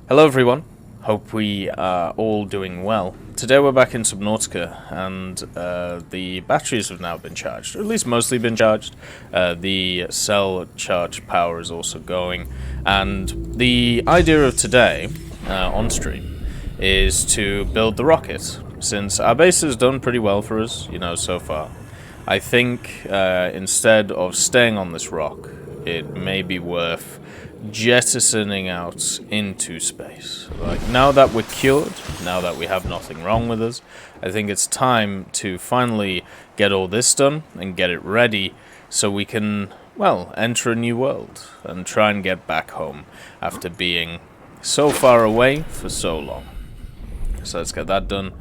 Hello everyone, hope we are all doing well. Today we're back in Subnautica and the batteries have now been charged, or at least mostly been charged. The cell charge power is also going, and the idea of today on stream is to build the rocket, since our base has done pretty well for us, so far. I think instead of staying on this rock, it may be worth jettisoning out into space. Like, now that we're cured, now that we have nothing wrong with us, I think it's time to finally get all this done and get it ready so we can, well, enter a new world and try and get back home after being so far away for so long. So let's get that done.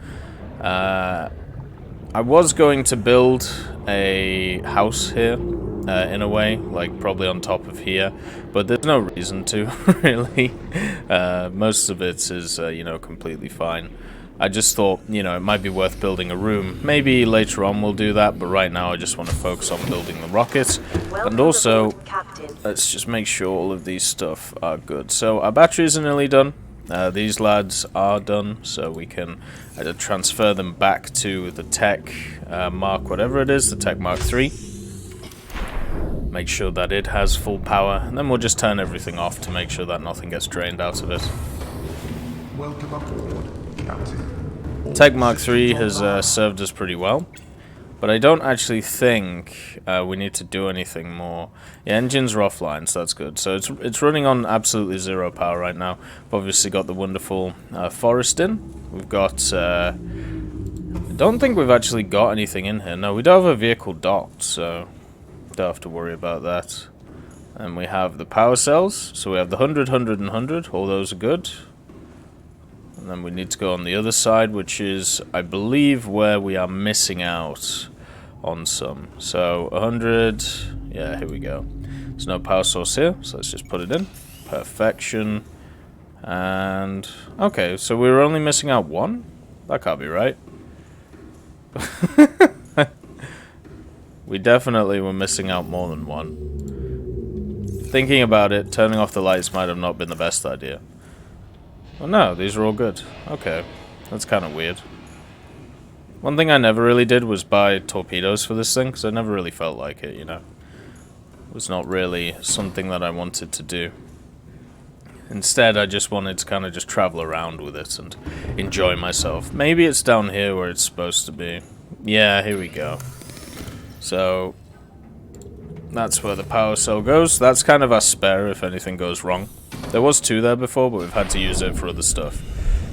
I was going to build a house here, in a way, like probably on top of here, but there's no reason to, really. Most of it is, completely fine. I just thought, it might be worth building a room. Maybe later on we'll do that, but right now I just want to focus on building the rocket. And also, let's just make sure all of these stuff are good. So our batteries are nearly done. These lads are done, so we can either transfer them back to the Tech Mark, whatever it is, the Tech Mark 3. Make sure that it has full power, and then we'll just turn everything off to make sure that nothing gets drained out of it. Welcome aboard, Captain. Tech Mark 3 has served us pretty well, but I don't actually think we need to do anything more. Yeah, engines are offline, so that's good. So it's running on absolutely zero power right now. We've obviously got the wonderful forest in. We've got... I don't think we've actually got anything in here. No, we don't have a vehicle docked, so don't have to worry about that. And we have the power cells. So we have the 100, 100, and 100. All those are good. And then we need to go on the other side, which is, I believe, where we are missing out on some. So 100, yeah, here we go. There's no power source here, so let's just put it in. Perfection. And, okay, so we were only missing out one? That can't be right. We definitely were missing out more than one. Thinking about it, turning off the lights might have not been the best idea. Oh no, these are all good. Okay, that's kind of weird. One thing I never really did was buy torpedoes for this thing, because I never really felt like it, It was not really something that I wanted to do. Instead, I just wanted to kind of just travel around with it and enjoy myself. Maybe it's down here where it's supposed to be. Yeah, here we go. So, that's where the power cell goes. That's kind of our spare if anything goes wrong. There was two there before, but we've had to use it for other stuff.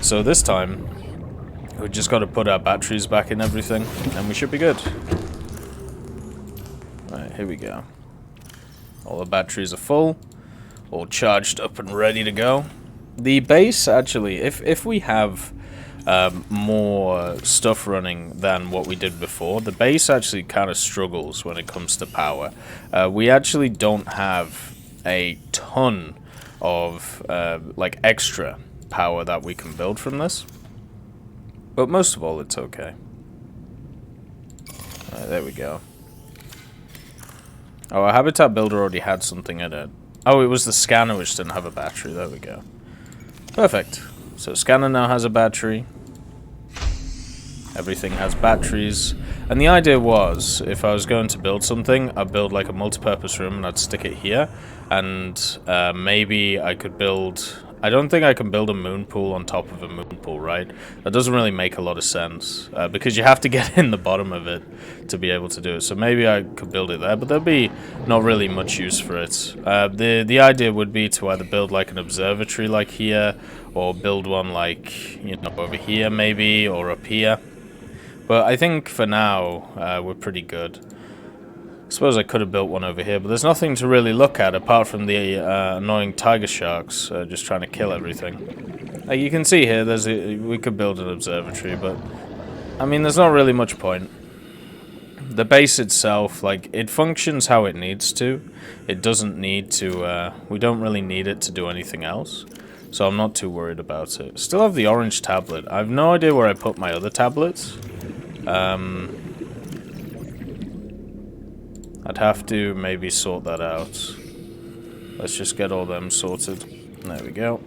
So this time, we've just got to put our batteries back in everything, and we should be good. Right, here we go. All the batteries are full, all charged up and ready to go. The base, actually, if we have more stuff running than what we did before, the base actually kind of struggles when it comes to power. We actually don't have a ton of like extra power that we can build from this, but most of all it's okay. There we go. Oh, our habitat builder already had something in it. Oh, it was the scanner which didn't have a battery. There we go. Perfect. So scanner now has a battery. Everything has batteries. And the idea was, if I was going to build something, I'd build like a multi-purpose room and I'd stick it here. And maybe I could build... I don't think I can build a moon pool on top of a moon pool, right? That doesn't really make a lot of sense. Because you have to get in the bottom of it to be able to do it. So maybe I could build it there, but there'd be not really much use for it. The idea would be to either build like an observatory like here, or build one like, over here maybe, or up here. But I think for now, we're pretty good. I suppose I could have built one over here, but there's nothing to really look at apart from the annoying tiger sharks just trying to kill everything. Like you can see here, we could build an observatory, but I mean, there's not really much point. The base itself, like, it functions how it needs to. It doesn't need to, we don't really need it to do anything else. So I'm not too worried about it. Still have the orange tablet. I have no idea where I put my other tablets. I'd have to maybe sort that out. Let's just get all them sorted. There we go.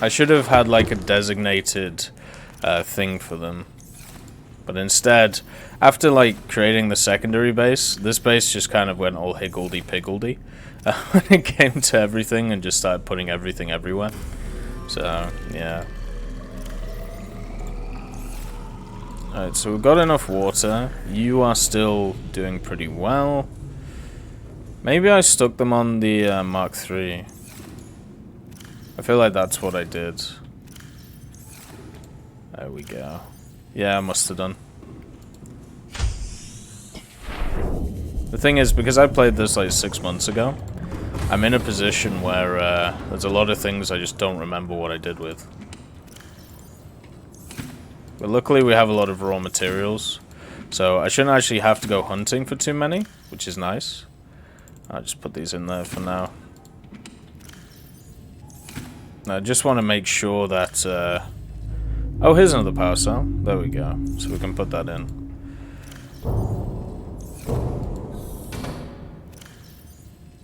I should have had like a designated thing for them. But instead, after like creating the secondary base, this base just kind of went all higgledy-piggledy when it came to everything and just started putting everything everywhere. So, yeah. Alright, so we've got enough water. You are still doing pretty well. Maybe I stuck them on the Mark III. I feel like that's what I did. There we go. Yeah, I must have done. The thing is, because I played this like 6 months ago, I'm in a position where there's a lot of things I just don't remember what I did with. But luckily we have a lot of raw materials, so I shouldn't actually have to go hunting for too many, which is nice. I'll just put these in there for now. I just want to make sure that... Oh, here's another power cell. There we go. So we can put that in.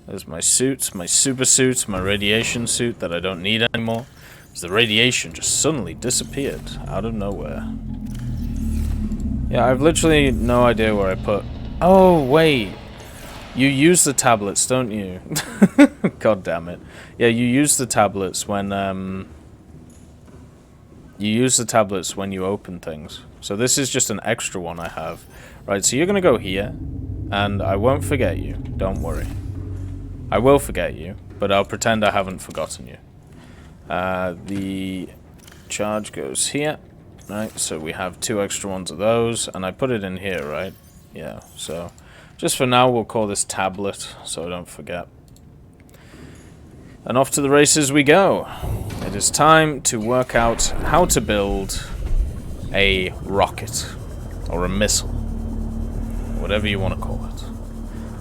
There's my suit, my super suit, my radiation suit that I don't need anymore. The radiation just suddenly disappeared out of nowhere. Yeah, I've literally no idea where I put... Oh, wait. You use the tablets, don't you? God damn it. Yeah, you use the tablets when... You use the tablets when you open things. So this is just an extra one I have. Right, so you're going to go here. And I won't forget you. Don't worry. I will forget you, but I'll pretend I haven't forgotten you. The charge goes here, right? So we have 2 extra ones of those, and I put it in here, right? Yeah, so just for now, we'll call this tablet, so I don't forget. And off to the races we go. It is time to work out how to build a rocket, or a missile, whatever you want to call it.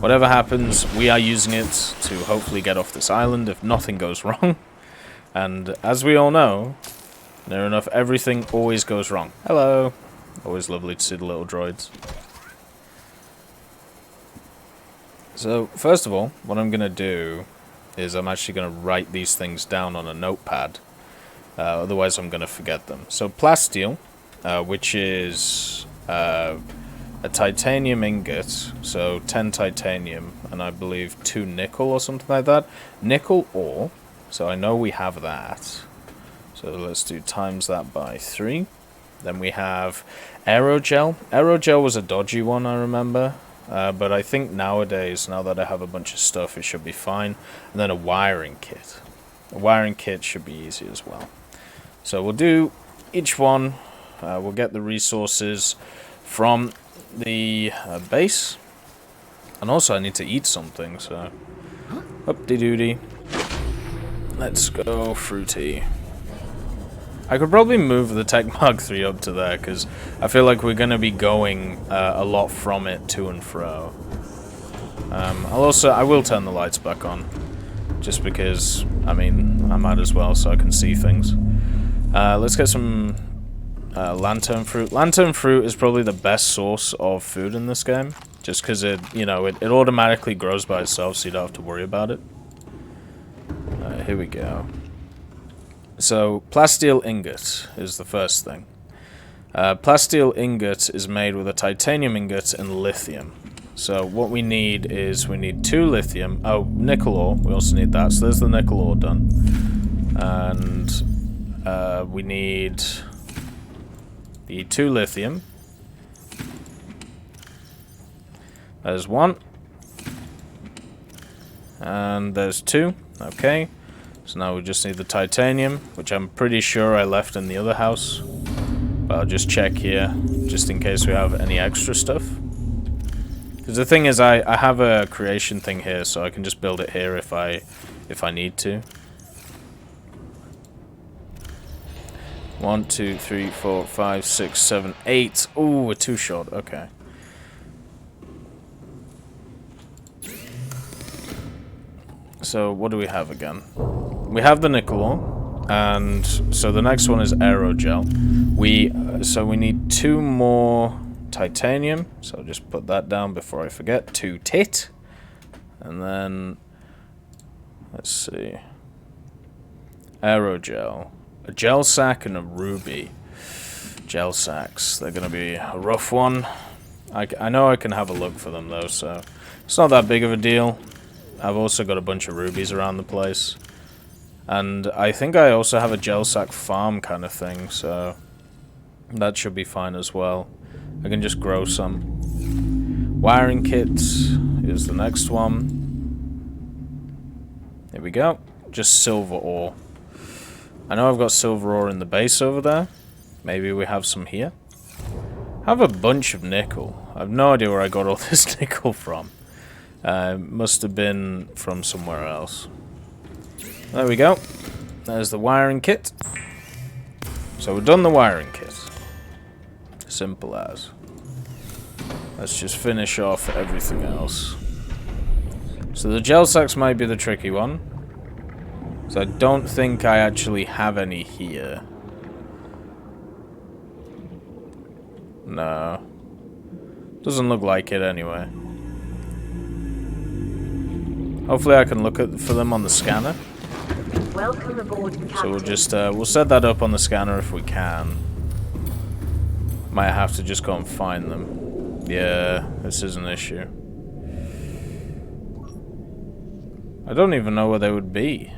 Whatever happens, we are using it to hopefully get off this island if nothing goes wrong. And as we all know, near enough everything always goes wrong. Hello! Always lovely to see the little droids. So, first of all, what I'm going to do is I'm actually going to write these things down on a notepad. Otherwise I'm going to forget them. So, plasteel, which is a titanium ingot, so 10 titanium, and I believe 2 nickel or something like that. Nickel ore. So I know we have that. So let's do times that by 3. Then we have aerogel. Aerogel was a dodgy one, I remember. But I think nowadays, now that I have a bunch of stuff, it should be fine. And then a wiring kit. A wiring kit should be easy as well. So we'll do each one. We'll get the resources from the base. And also I need to eat something, so... Up-de-doody. Let's go fruity. I could probably move the Tech Mark III up to there, because I feel like we're going to be going a lot from it to and fro. I will turn the lights back on, just because, I mean, I might as well so I can see things. Let's get some lantern fruit. Lantern fruit is probably the best source of food in this game, just because it automatically grows by itself, so you don't have to worry about it. Here we go. So, plasteel ingot is the first thing. Plasteel ingot is made with a titanium ingot and lithium. So, what we need is, we need 2 lithium. Oh, nickel ore. We also need that. So, there's the nickel ore done. And we need the 2 lithium. There's 1. And there's 2. Okay. So now we just need the titanium, which I'm pretty sure I left in the other house. But I'll just check here, just in case we have any extra stuff. Because the thing is, I have a creation thing here, so I can just build it here if I need to. 1, 2, 3, 4, 5, 6, 7, 8. Ooh, we're too short. Okay. So what do we have again? We have the nickel ore, and so the next one is aerogel. So we need 2 more titanium. So I'll just put that down before I forget. 2 tit, and then let's see, aerogel. A gel sack and a ruby. Gel sacks. They're going to be a rough one. I know I can have a look for them, though, so it's not that big of a deal. I've also got a bunch of rubies around the place. And I think I also have a gel sack farm kind of thing, so that should be fine as well. I can just grow some. Wiring kit is the next one. Here we go. Just silver ore. I know I've got silver ore in the base over there. Maybe we have some here. I have a bunch of nickel. I have no idea where I got all this nickel from. Must have been from somewhere else. There we go. There's the wiring kit. So we've done the wiring kit. Simple as. Let's just finish off everything else. So the gel sacks might be the tricky one. So I don't think I actually have any here. No. Doesn't look like it anyway. Hopefully I can look for them on the scanner. Welcome aboard, Captain. So we'll just we'll set that up on the scanner if we can. Might have to just go and find them. Yeah, this is an issue. I don't even know where they would be.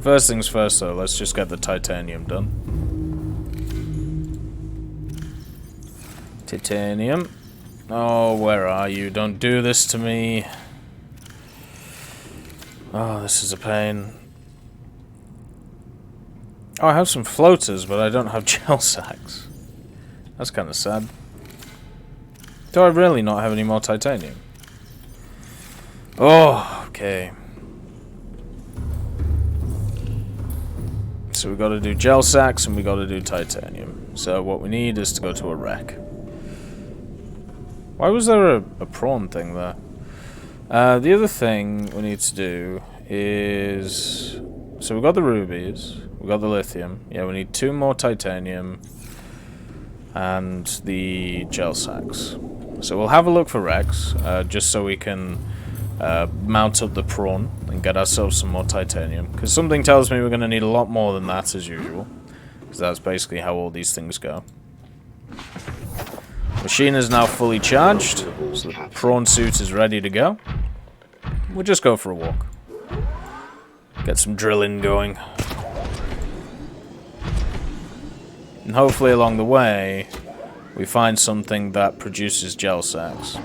First things first, though, let's just get the titanium done. Titanium. Oh, where are you? Don't do this to me. Oh, this is a pain. Oh, I have some floaters, but I don't have gel sacks. That's kind of sad. Do I really not have any more titanium? Oh, okay. So we got to do gel sacks and we got to do titanium. So what we need is to go to a wreck. Why was there a prawn thing there? The other thing we need to do is... So we got the rubies, we got the lithium. Yeah, we need 2 more titanium and the gel sacks. So we'll have a look for wrecks, just so we can mount up the prawn and get ourselves some more titanium. Because something tells me we're going to need a lot more than that as usual. Because that's basically how all these things go. Machine is now fully charged, so the prawn suit is ready to go. We'll just go for a walk. Get some drilling going. And hopefully along the way, we find something that produces gel sacks.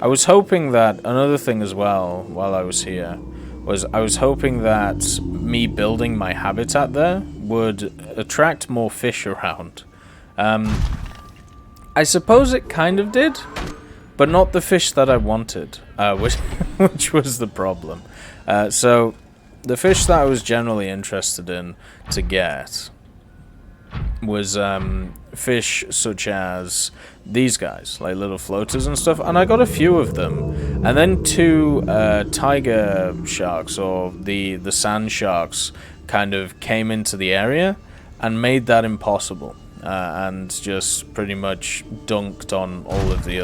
I was hoping that, another thing as well, while I was here, was I was hoping that me building my habitat there would attract more fish around. I suppose it kind of did, but not the fish that I wanted, which was the problem. So, the fish that I was generally interested in to get was fish such as these guys, like little floaters and stuff, and I got a few of them. And then 2 tiger sharks, or the sand sharks, kind of came into the area and made that impossible. And just pretty much dunked on all of the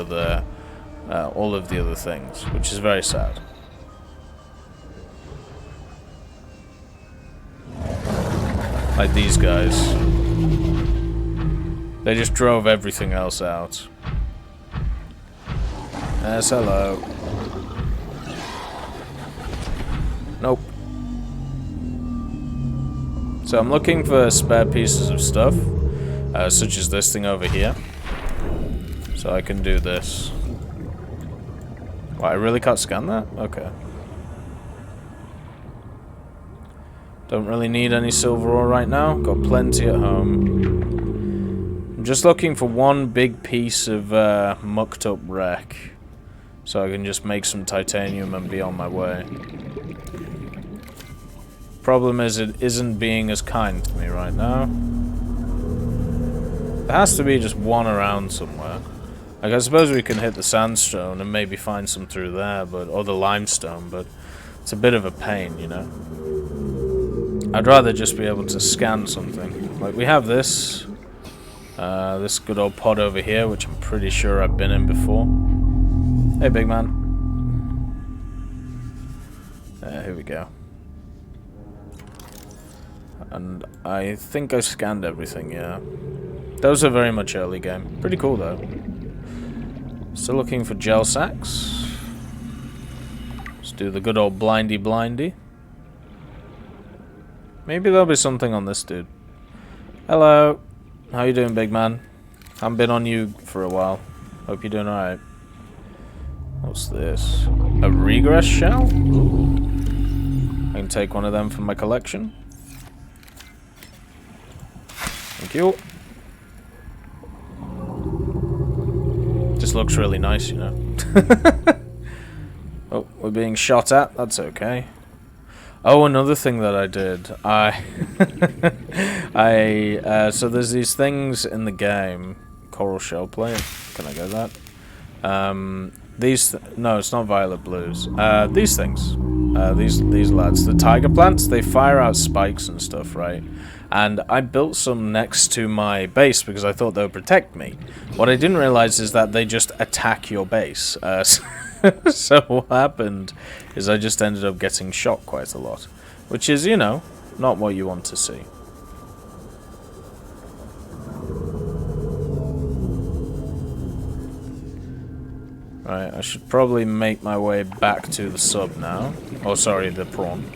other things, which is very sad. Like these guys, they just drove everything else out. Yes, hello. Nope. So I'm looking for spare pieces of stuff. Such as this thing over here. So I can do this. What, I really can't scan that? Okay. Don't really need any silver ore right now. Got plenty at home. I'm just looking for one big piece of mucked up wreck. So I can just make some titanium and be on my way. Problem is, it isn't being as kind to me right now. There has to be just one around somewhere. Like, I suppose we can hit the sandstone and maybe find some through there, or the limestone, but it's a bit of a pain, you know? I'd rather just be able to scan something. Like, we have this. This good old pod over here, which I'm pretty sure I've been in before. Hey, big man. Here we go. And I think I scanned everything, yeah. Those are very much early game. Pretty cool, though. Still looking for gel sacks. Let's do the good old blindy. Maybe there'll be something on this dude. Hello. How you doing, big man? Haven't been on you for a while. Hope you're doing alright. What's this? A regress shell? Ooh. I can take one of them from my collection. Thank you. Just looks really nice, you know. Oh, we're being shot at. That's okay. Oh, another thing that I did. So there's these things in the game. Coral shell plate. Can I get that? No, it's not violet blues. These things. These lads. The tiger plants, they fire out spikes and stuff, right? And I built some next to my base because I thought they would protect me. What I didn't realize is that they just attack your base. So what happened is I just ended up getting shot quite a lot. Which is, you know, not what you want to see. Right, I should probably make my way back to the sub now. Oh, sorry, the prawn.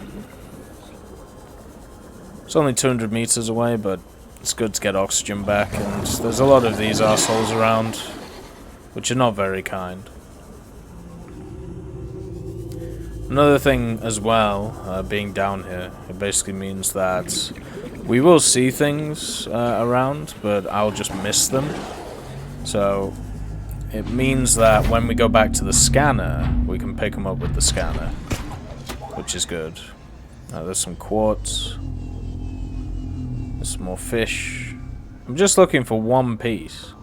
It's only 200 meters away, but it's good to get oxygen back, and there's a lot of these assholes around, which are not very kind. Another thing as well, being down here, it basically means that we will see things around, but I'll just miss them. So it means that when we go back to the scanner, we can pick them up with the scanner, which is good. There's some quartz. There's some more fish. I'm just looking for one piece.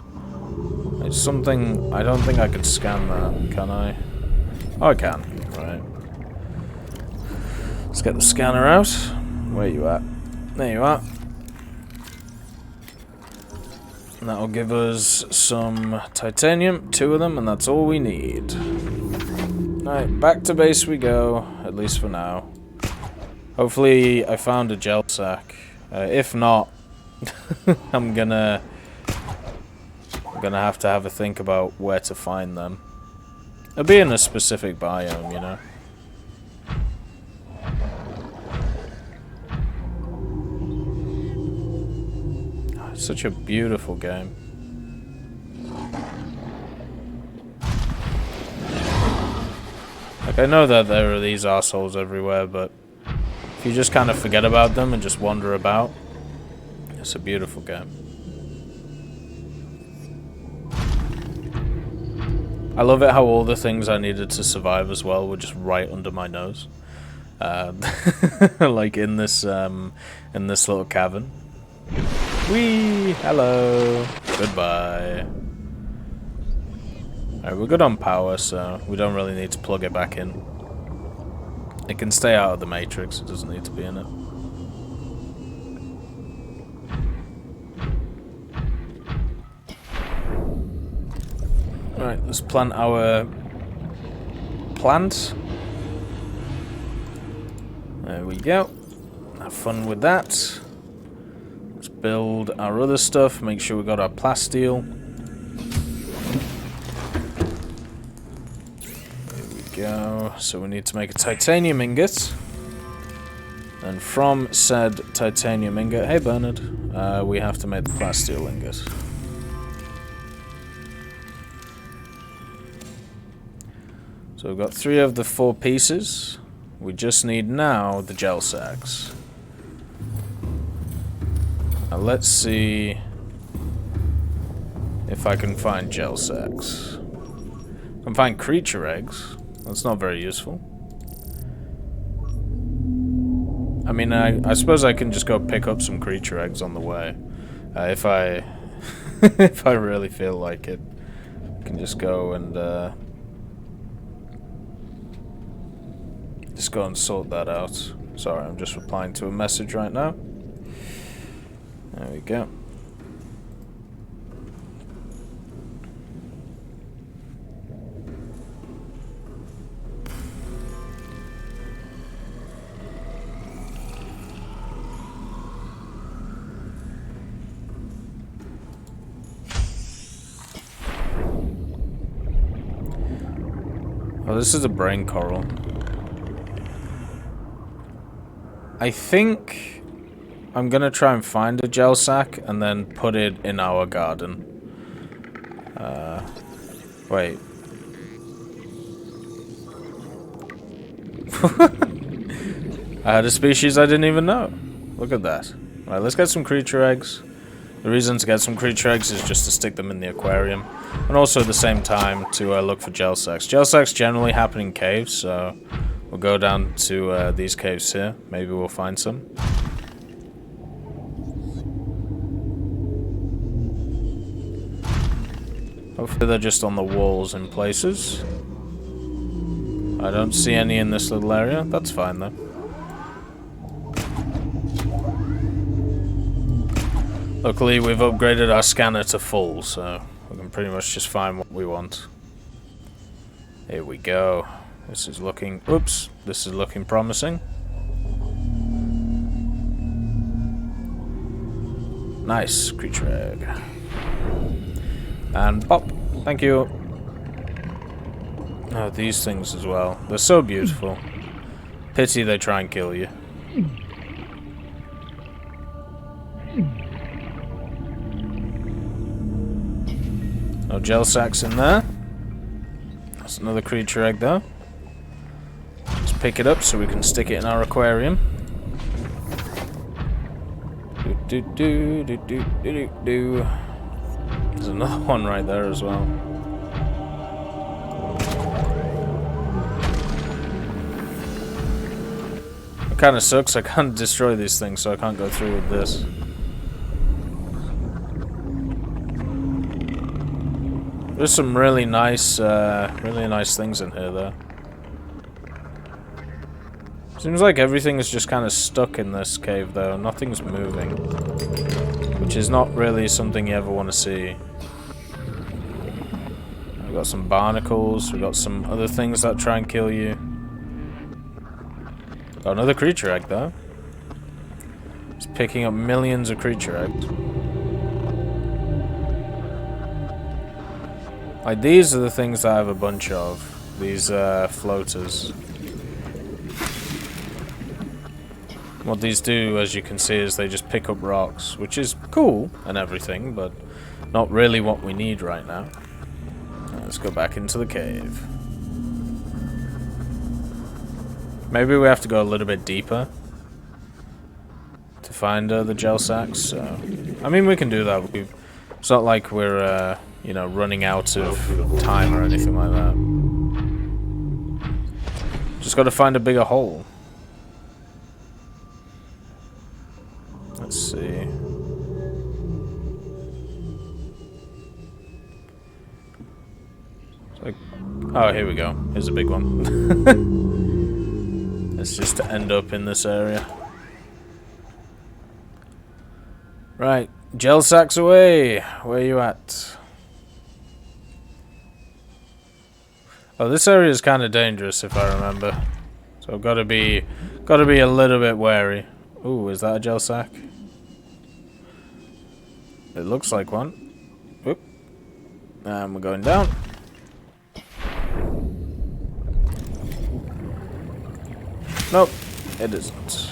It's something... I don't think I can scan that, can I? Oh, I can. Right. Let's get the scanner out. Where you at? There you are. And that'll give us some titanium, 2 of them, and that's all we need. Right, back to base we go, at least for now. Hopefully I found a gel sack. If not, I'm gonna have to have a think about where to find them. It'll be in a specific biome, you know. It's such a beautiful game. Like, I know that there are these assholes everywhere, but if you just kind of forget about them and just wander about, it's a beautiful game. I love it how all the things I needed to survive as well were just right under my nose. Like in this little cavern. Whee! Hello! Goodbye. Alright, we're good on power, so we don't really need to plug it back in. It can stay out of the matrix, it doesn't need to be in it. Alright, let's plant our plants. There we go. Have fun with that. Let's build our other stuff, make sure we got our plasteel. Go. So we need to make a titanium ingot, and from said titanium ingot, hey Bernard, we have to make the plasteel ingot. So we've got 3 of the 4 pieces. We just need now the gel sacks. Now let's see if I can find gel sacks. I can find creature eggs. That's not very useful. I mean, I suppose I can just go pick up some creature eggs on the way. If I if I really feel like it. I can just go and sort that out. Sorry, I'm just replying to a message right now. There we go. Oh, this is a brain coral. I think I'm gonna try and find a gel sack and then put it in our garden. Wait. I had a species I didn't even know. Look at that. Right, let's get some creature eggs. The reason to get some creature eggs is just to stick them in the aquarium. And also at the same time to look for gel sacks. Gel sacks generally happen in caves, so we'll go down to these caves here. Maybe we'll find some. Hopefully they're just on the walls in places. I don't see any in this little area. That's fine though. Luckily we've upgraded our scanner to full, so we can pretty much just find what we want. Here we go. This is looking... Oops. This is looking promising. Nice creature egg. And pop. Thank you. Oh, these things as well. They're so beautiful. Pity they try and kill you. No gel sacks in there. That's another creature egg though. Let's pick it up so we can stick it in our aquarium. There's another one right there as well. It kind of sucks. I can't destroy these things, so I can't go through with this. There's some really nice things in here, though. Seems like everything is just kind of stuck in this cave, though. Nothing's moving, which is not really something you ever want to see. We've got some barnacles. We've got some other things that try and kill you. Got another creature egg, though. It's picking up millions of creature eggs. Like, these are the things that I have a bunch of. These floaters. What these do, as you can see, is they just pick up rocks, which is cool and everything, but not really what we need right now. Let's go back into the cave. Maybe we have to go a little bit deeper to find the gel sacks. So, I mean, we can do that. It's not like we're, you know, running out of time or anything like that. Just got to find a bigger hole. Let's see. It's like, oh, here we go. Here's a big one. It's just to end up in this area. Right, gel sacks away. Where are you at? Oh, this area is kind of dangerous if I remember. So I've got to be a little bit wary. Ooh, is that a gel sack? It looks like one. Whoop. And we're going down. Nope, it isn't.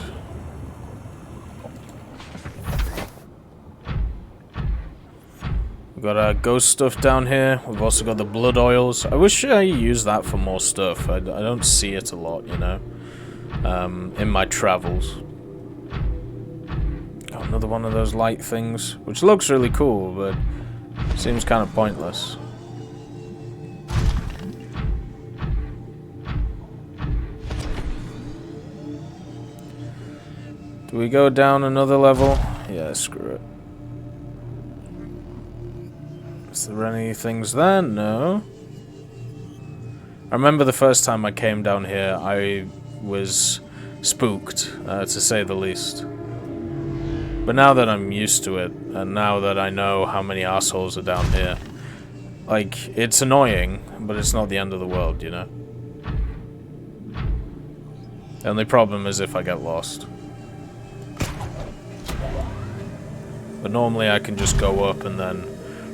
We've got our ghost stuff down here. We've also got the blood oils. I wish I used that for more stuff. I don't see it a lot, you know, in my travels. Got another one of those light things, which looks really cool, but seems kind of pointless. Do we go down another level? Yeah, screw it. Is there any things there? No. I remember the first time I came down here, I was spooked, to say the least. But now that I'm used to it, and now that I know how many assholes are down here, like, it's annoying, but it's not the end of the world, you know? The only problem is if I get lost. But normally I can just go up and then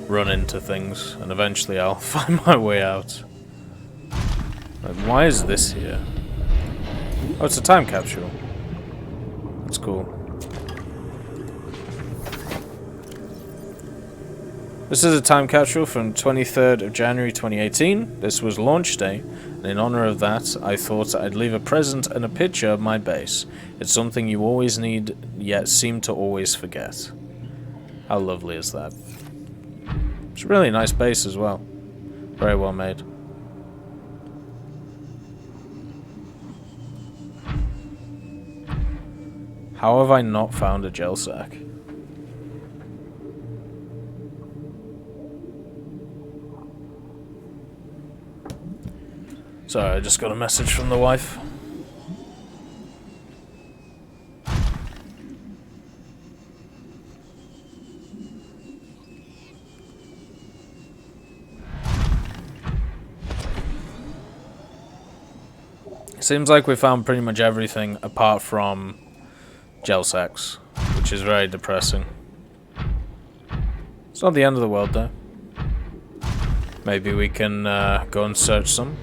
run into things, and eventually I'll find my way out. Like, why is this here? Oh, it's a time capsule. That's cool. This is a time capsule from 23rd of January 2018. This was launch day, and in honor of that, I thought I'd leave a present and a picture of my base. It's something you always need, yet seem to always forget. How lovely is that? It's a really nice base as well. Very well made. How have I not found a gel sack? Sorry, I just got a message from the wife. Seems like we found pretty much everything apart from gel sacks, which is very depressing. It's not the end of the world though. Maybe we can go and search some.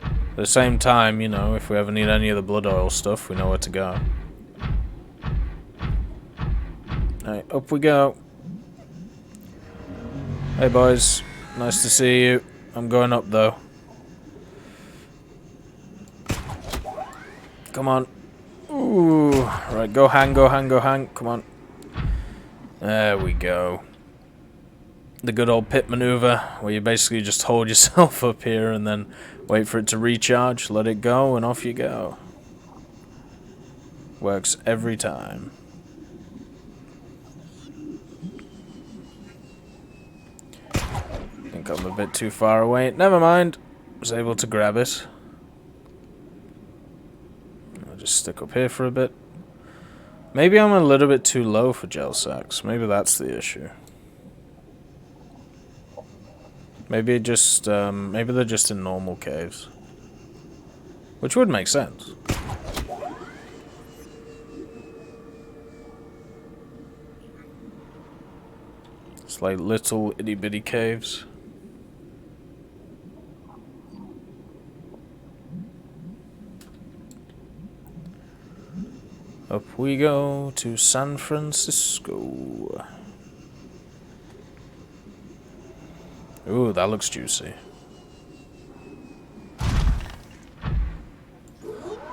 At the same time, you know, if we ever need any of the blood oil stuff, we know where to go. Alright, up we go. Hey boys, nice to see you. I'm going up though. Come on. Ooh, right, go hang, go hang, go hang. Come on. There we go. The good old pit maneuver, where you basically just hold yourself up here and then wait for it to recharge, let it go, and off you go. Works every time. Think I'm a bit too far away. Never mind. Was able to grab it. I'll just stick up here for a bit. Maybe I'm a little bit too low for gel sacks. Maybe that's the issue. Maybe it just, maybe they're just in normal caves. Which would make sense. It's like little itty bitty caves. Up we go to San Francisco. Ooh, that looks juicy.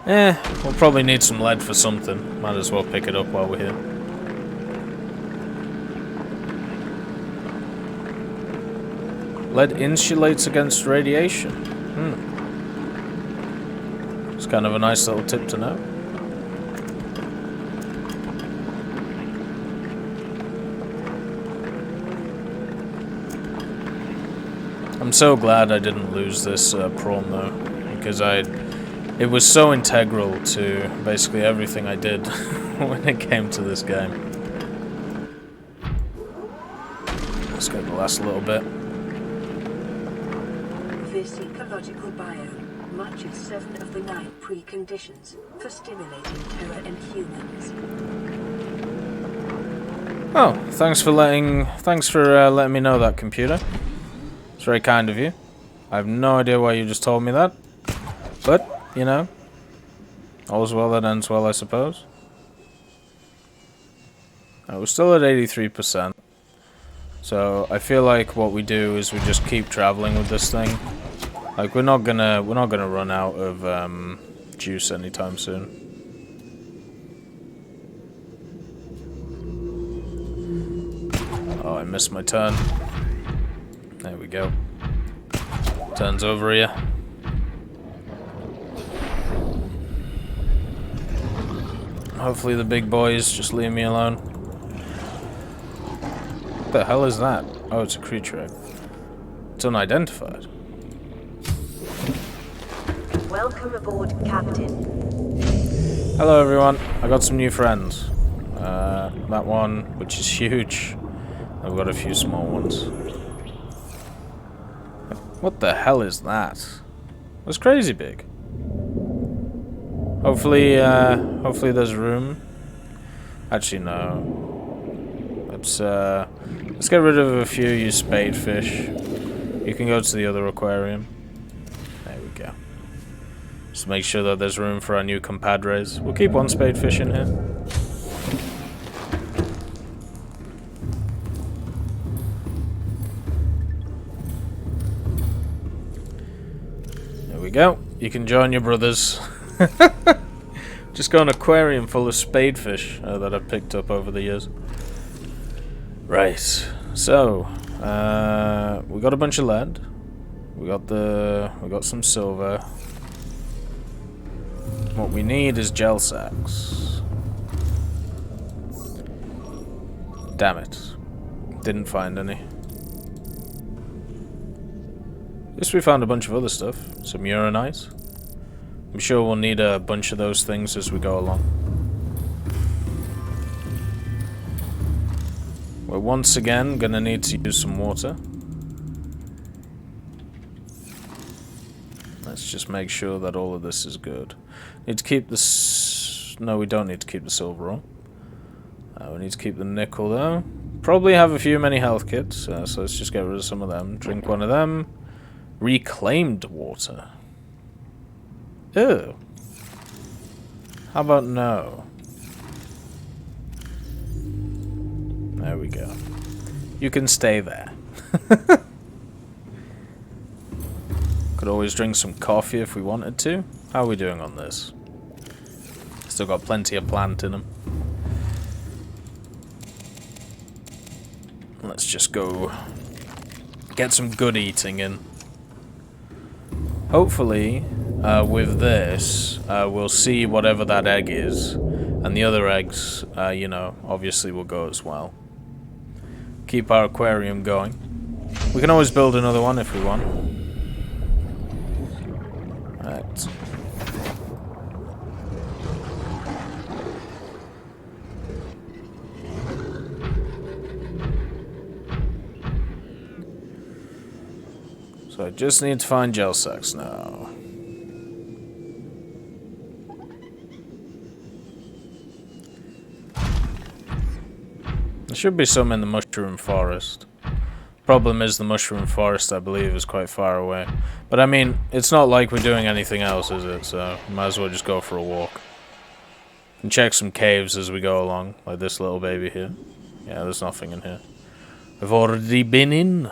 We'll probably need some lead for something. Might as well pick it up while we're here. Lead insulates against radiation. It's kind of a nice little tip to know. I'm so glad I didn't lose this prawn though, because it was so integral to basically everything I did when it came to this game. Let's go the last little bit. This ecological biome matches 7 of the 9 preconditions for stimulating terror in humans. Oh, thanks for letting me know that, computer. It's very kind of you. I have no idea why you just told me that. But, you know, all's well that ends well, I suppose. We're still at 83%. So I feel like what we do is we just keep traveling with this thing. Like we're not gonna run out of juice anytime soon. Oh, I missed my turn. There we go. Turns over here. Hopefully the big boys just leave me alone. What the hell is that? Oh, it's a creature egg. It's unidentified. Welcome aboard, Captain. Hello everyone. I got some new friends. That one, which is huge. I've got a few small ones. What the hell is that? That's crazy big. Hopefully there's room. Actually, no. Let's get rid of a few of you spadefish. You can go to the other aquarium. go. Just make sure that there's room for our new compadres. We'll keep one spadefish in here. There we go. You can join your brothers. Just got an aquarium full of spadefish that I've picked up over the years. Right. So, we got a bunch of lead. We got some silver. What we need is gel sacks. Damn it. Didn't find any. At least we found a bunch of other stuff. Some uranite. I'm sure we'll need a bunch of those things as we go along. We're once again gonna need to use some water. Let's just make sure that all of this is good. Need to keep this... No, we don't need to keep the silver on. We need to keep the nickel though. Probably have a few many health kits, so let's just get rid of some of them. Drink one of them. Reclaimed water. Ew. How about no? There we go. You can stay there. Could always drink some coffee if we wanted to. How are we doing on this? Still got plenty of plant in them. Let's just go get some good eating in. Hopefully, with this, we'll see whatever that egg is. And the other eggs, you know, obviously will go as well. Keep our aquarium going. We can always build another one if we want. Right. So I just need to find gel sacks now. There should be some in the mushroom forest. Problem is the mushroom forest, I believe, is quite far away. But I mean, it's not like we're doing anything else, is it? So might as well just go for a walk. And check some caves as we go along, like this little baby here. Yeah, there's nothing in here. We've already been in.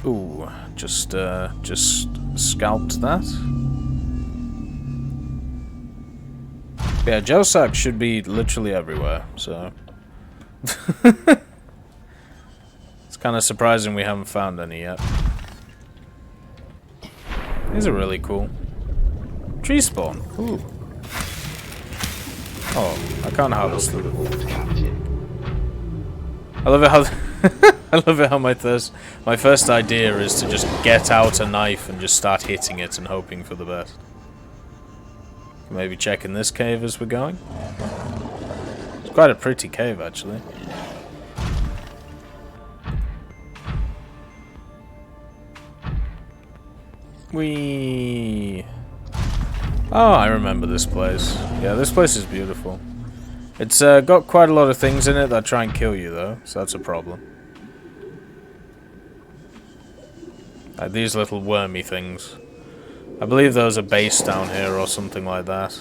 Ooh, just scalped that. Yeah, gel sacks should be literally everywhere, so... It's kind of surprising we haven't found any yet. These are really cool. Tree spawn. Ooh. Oh, I can't harvest them. I love it how... I love it how my first idea is to just get out a knife and just start hitting it and hoping for the best. Maybe check in this cave as we're going. It's quite a pretty cave, actually. Whee! Oh, I remember this place. Yeah, this place is beautiful. It's got quite a lot of things in it that try and kill you, though, so that's a problem. Like these little wormy things. I believe there's a base down here or something like that.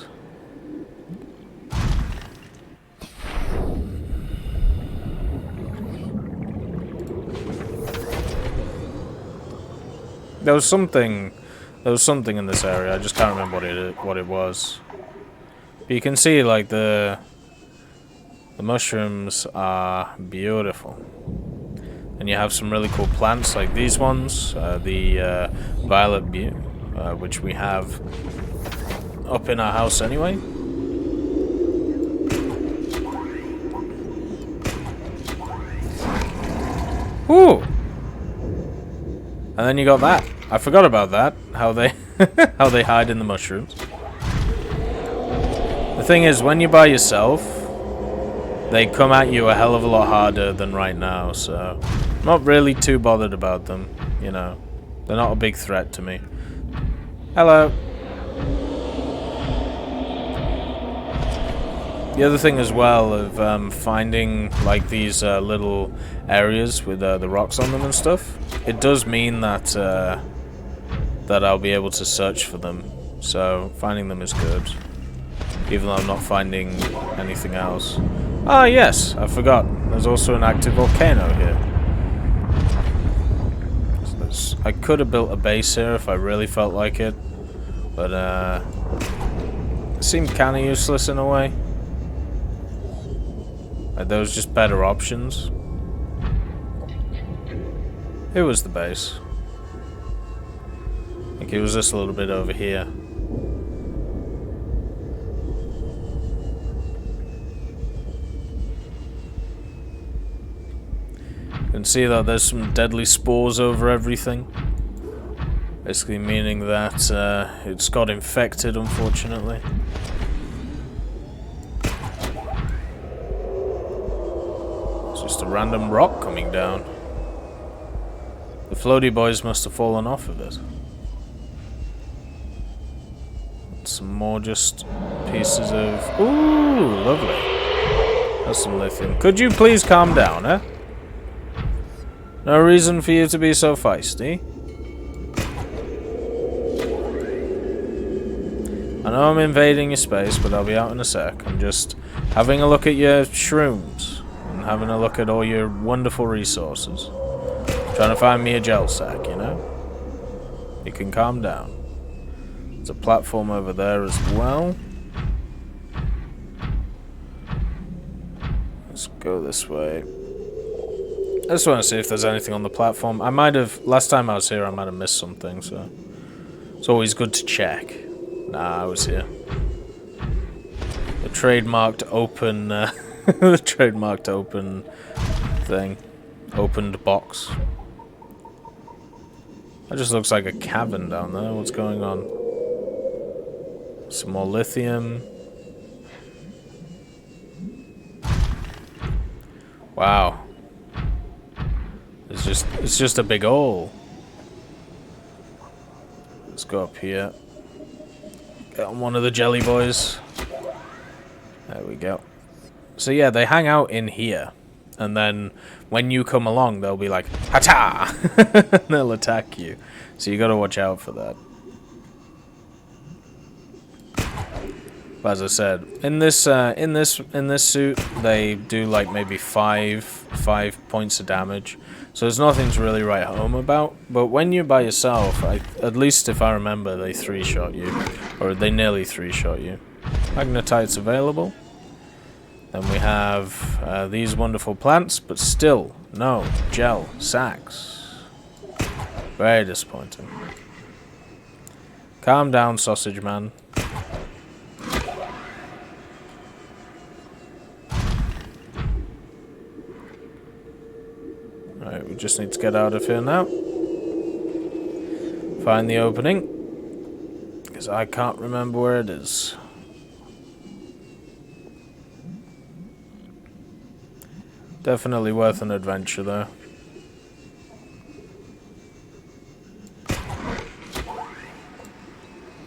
There was something in this area. I just can't remember what it was. But you can see like the mushrooms are beautiful. And you have some really cool plants like these ones, the violet butte, which we have up in our house anyway. Woo! And then you got that. I forgot about that. How they how they hide in the mushrooms. The thing is, when you're by yourself, they come at you a hell of a lot harder than right now, so I'm not really too bothered about them, you know. They're not a big threat to me. Hello. The other thing as well of finding like these little areas with the rocks on them and stuff, it does mean that that I'll be able to search for them. So finding them is good, even though I'm not finding anything else. Ah, yes, I forgot. There's also an active volcano here. So I could have built a base here if I really felt like it, but it seemed kind of useless in a way. Like, there was just better options. It was the base. I think it was just a little bit over here. You can see that there's some deadly spores over everything. Basically meaning that it's got infected, unfortunately. Just a random rock coming down. The floaty boys must have fallen off of it. Some more just pieces of... Ooh, lovely. That's some lithium. Could you please calm down, eh? No reason for you to be so feisty. I know I'm invading your space, but I'll be out in a sec. I'm just having a look at your shrooms. Having a look at all your wonderful resources. Trying to find me a gel sack, you know? You can calm down. There's a platform over there as well. Let's go this way. I just want to see if there's anything on the platform. I might have... Last time I was here, I might have missed something, so... It's always good to check. Nah, I was here. The trademarked open... the trademarked open thing. Opened box. That just looks like a cavern down there. What's going on? Some more lithium. Wow. It's just a big hole. Let's go up here. Get on one of the jelly boys. There we go. So yeah, they hang out in here, and then when you come along, they'll be like, "Hata!" and they'll attack you. So you got to watch out for that. But as I said, in this suit, they do like maybe five points of damage. So there's nothing to really write home about. But when you're by yourself, at least if I remember, they 3-shot you, or they nearly 3-shot you. Magnetite's available. Then we have these wonderful plants, but still no gel sacks. Very disappointing. Calm down, sausage man. Alright, we just need to get out of here now. Find the opening. Because I can't remember where it is. Definitely worth an adventure, though.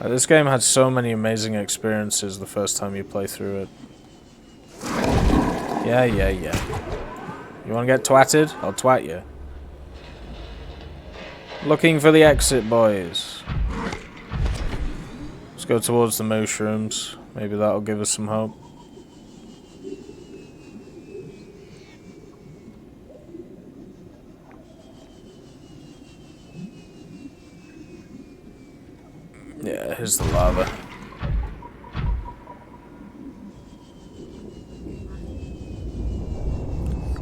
This game had so many amazing experiences the first time you play through it. Yeah. You want to get twatted? I'll twat you. Looking for the exit, boys. Let's go towards the mushrooms. Maybe that'll give us some hope. Yeah, here's the lava.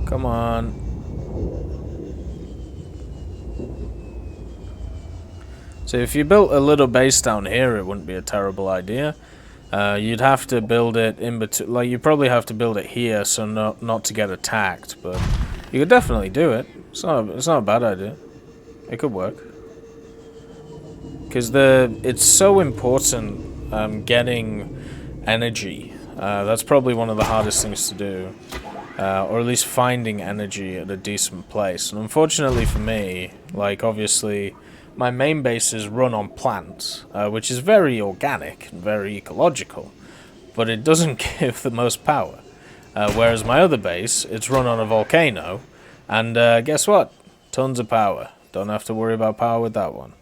Come on. So if you built a little base down here, it wouldn't be a terrible idea. You'd have to build it in between. Like, you probably have to build it here so not to get attacked. But you could definitely do it. It's not a bad idea. It could work. Because it's so important getting energy. That's probably one of the hardest things to do. Or at least finding energy at a decent place. And unfortunately for me, like obviously my main base is run on plants, which is very organic and very ecological. but it doesn't give the most power. Whereas my other base, it's run on a volcano, and guess what? Tons of power. Don't have to worry about power with that one.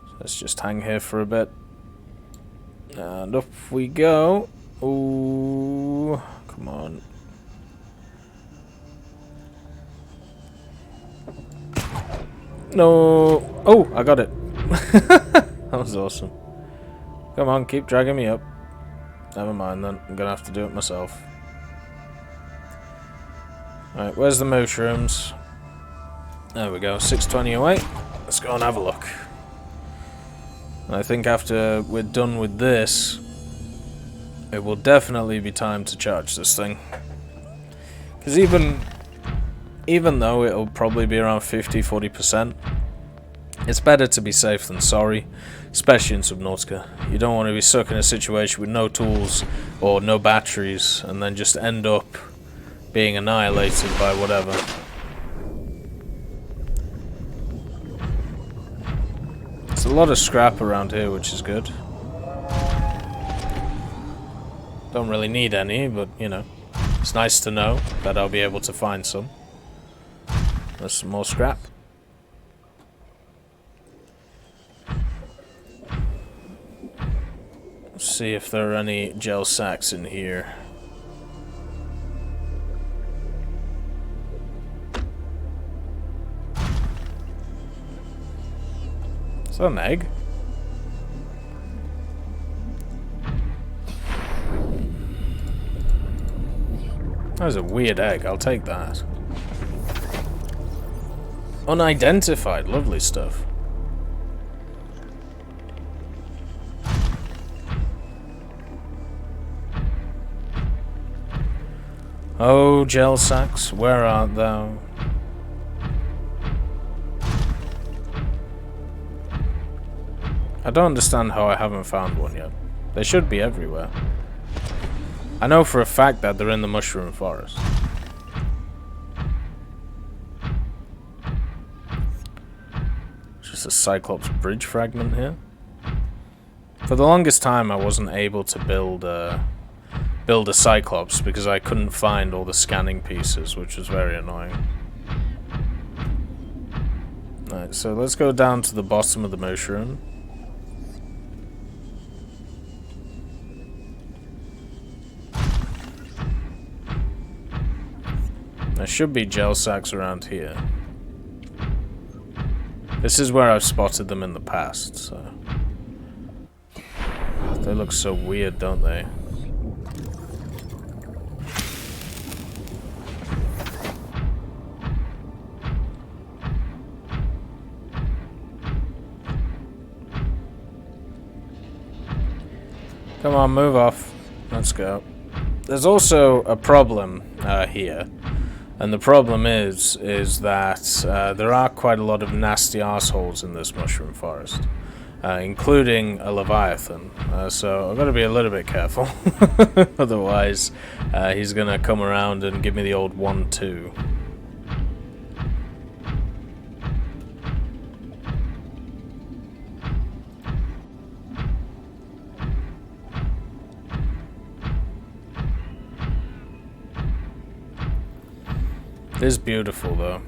So let's just hang here for a bit. And up we go. Ooh, come on. No. Oh, I got it. That was awesome. Come on, keep dragging me up. Never mind then. I'm gonna have to do it myself. Alright, where's the mushrooms? There we go, 620 away. Let's go and have a look. And I think after we're done with this, it will definitely be time to charge this thing. Because even though it'll probably be around 50-40%, it's better to be safe than sorry, especially in Subnautica. You don't want to be stuck in a situation with no tools or no batteries and then just end up being annihilated by whatever. There's a lot of scrap around here, which is good. Don't really need any, but you know, it's nice to know that I'll be able to find some. There's some more scrap. Let's see if there are any gel sacks in here. Is that an egg? That was a weird egg, I'll take that. Unidentified, lovely stuff. Oh, gel sacks, where art thou? I don't understand how I haven't found one yet. They should be everywhere. I know for a fact that they're in the mushroom forest. Just a Cyclops bridge fragment here. For the longest time I wasn't able to build a Cyclops because I couldn't find all the scanning pieces, which was very annoying. Alright, so let's go down to the bottom of the mushroom. There should be gel sacks around here. This is where I've spotted them in the past, so... They look so weird, don't they? Come on, move off. Let's go. There's also a problem here. And the problem is that there are quite a lot of nasty assholes in this mushroom forest, including a leviathan. So I've got to be a little bit careful, otherwise he's gonna come around and give me the old 1-2. It is beautiful though.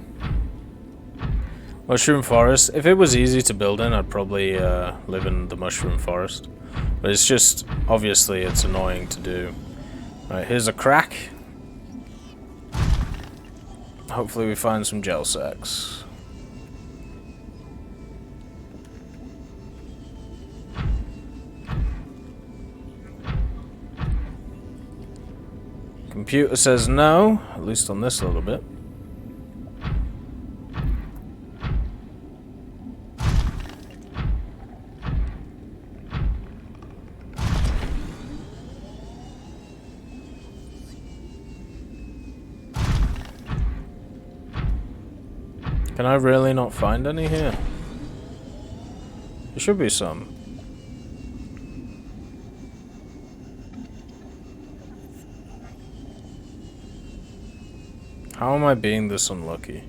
Mushroom forest. If it was easy to build in, I'd probably live in the mushroom forest. But it's just, obviously, it's annoying to do. Right, here's a crack. Hopefully we find some gel sacks. Computer says no, at least on this little bit. Can I really not find any here? There should be some. How am I being this unlucky?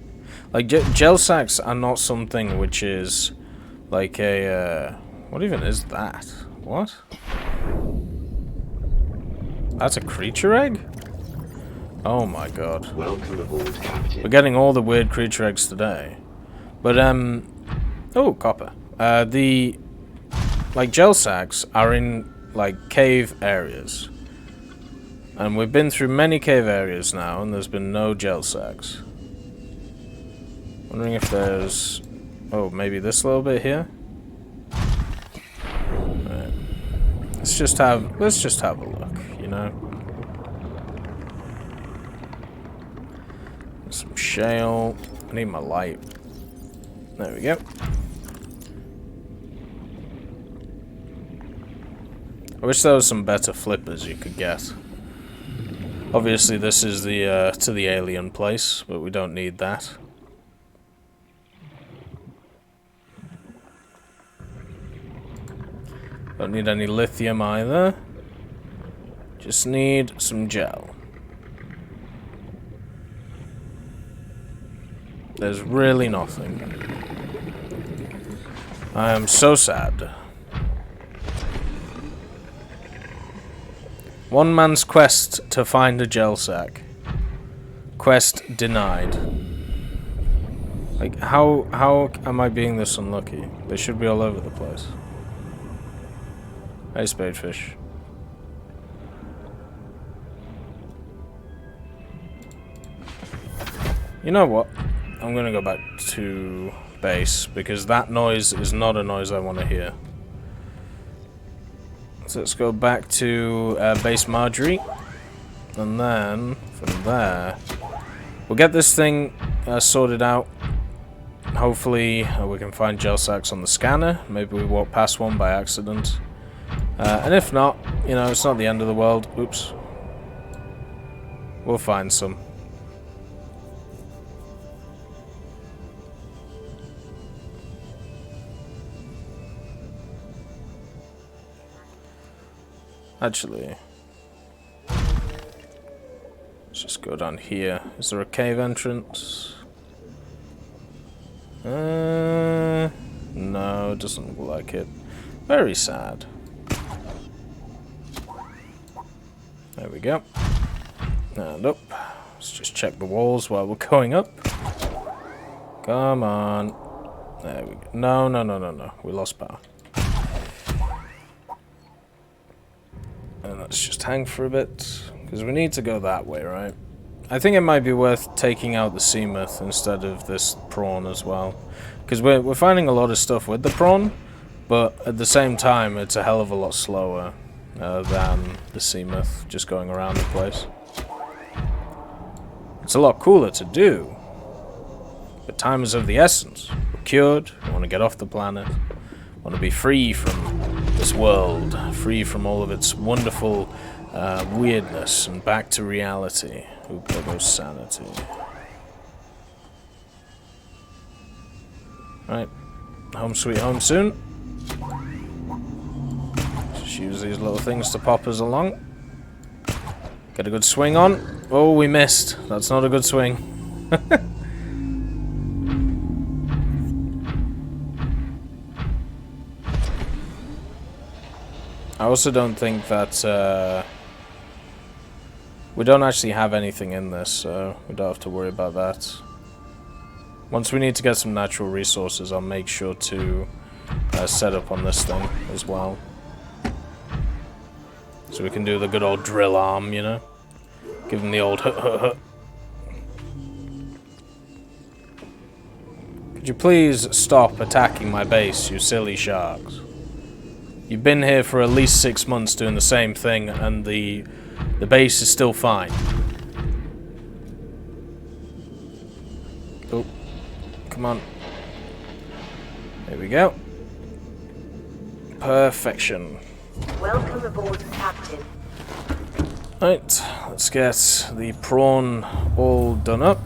Like, gel sacks are not something which is like a... what even is that? what? That's a creature egg? Oh my god. Welcome aboard, Captain. We're getting all the weird creature eggs today. But, oh, copper. The, like, gel sacks are in, like, cave areas. And we've been through many cave areas now, and there's been no gel sacks. Wondering if there's... Oh, maybe this little bit here? Right. Let's just have a look, you know? Some shale. I need my light. There we go. I wish there was some better flippers you could get. Obviously this is the to the alien place, but we don't need that. Don't need any lithium either. Just need some gel. There's really nothing. I am so sad. One man's quest to find a gel sack. Quest denied. Like, how am I being this unlucky? They should be all over the place. Hey, spadefish. You know what? I'm gonna go back to base, because that noise is not a noise I want to hear. So let's go back to base Marjorie, and then from there we'll get this thing sorted out. Hopefully we can find gel sacks on the scanner. Maybe we walk past one by accident, and if not, you know, it's not the end of the world. Oops, we'll find some. Actually, let's just go down here. Is there a cave entrance? No, it doesn't look like it. Very sad. There we go. And up. Let's just check the walls while we're going up. Come on. There we go. No. We lost power. And let's just hang for a bit, because we need to go that way, right? I think it might be worth taking out the seamoth instead of this prawn as well, because we're finding a lot of stuff with the prawn, but at the same time it's a hell of a lot slower than the seamoth just going around the place. It's a lot cooler to do, but time is of the essence. We're cured, we want to get off the planet, want to be free from this world, free from all of its wonderful weirdness, and back to reality. Oop, there goes sanity. Right, home sweet home soon. Just use these little things to pop us along. Get a good swing on. Oh, we missed. That's not a good swing. I also don't think that we don't actually have anything in this, so we don't have to worry about that. Once we need to get some natural resources, I'll make sure to set up on this thing as well. So we can do the good old drill arm, you know? Give them the old hut. Could you please stop attacking my base, you silly sharks? You've been here for at least 6 months doing the same thing, and the base is still fine. Oh, come on. There we go. Perfection. Welcome aboard, Captain. Right, let's get the prawn all done up.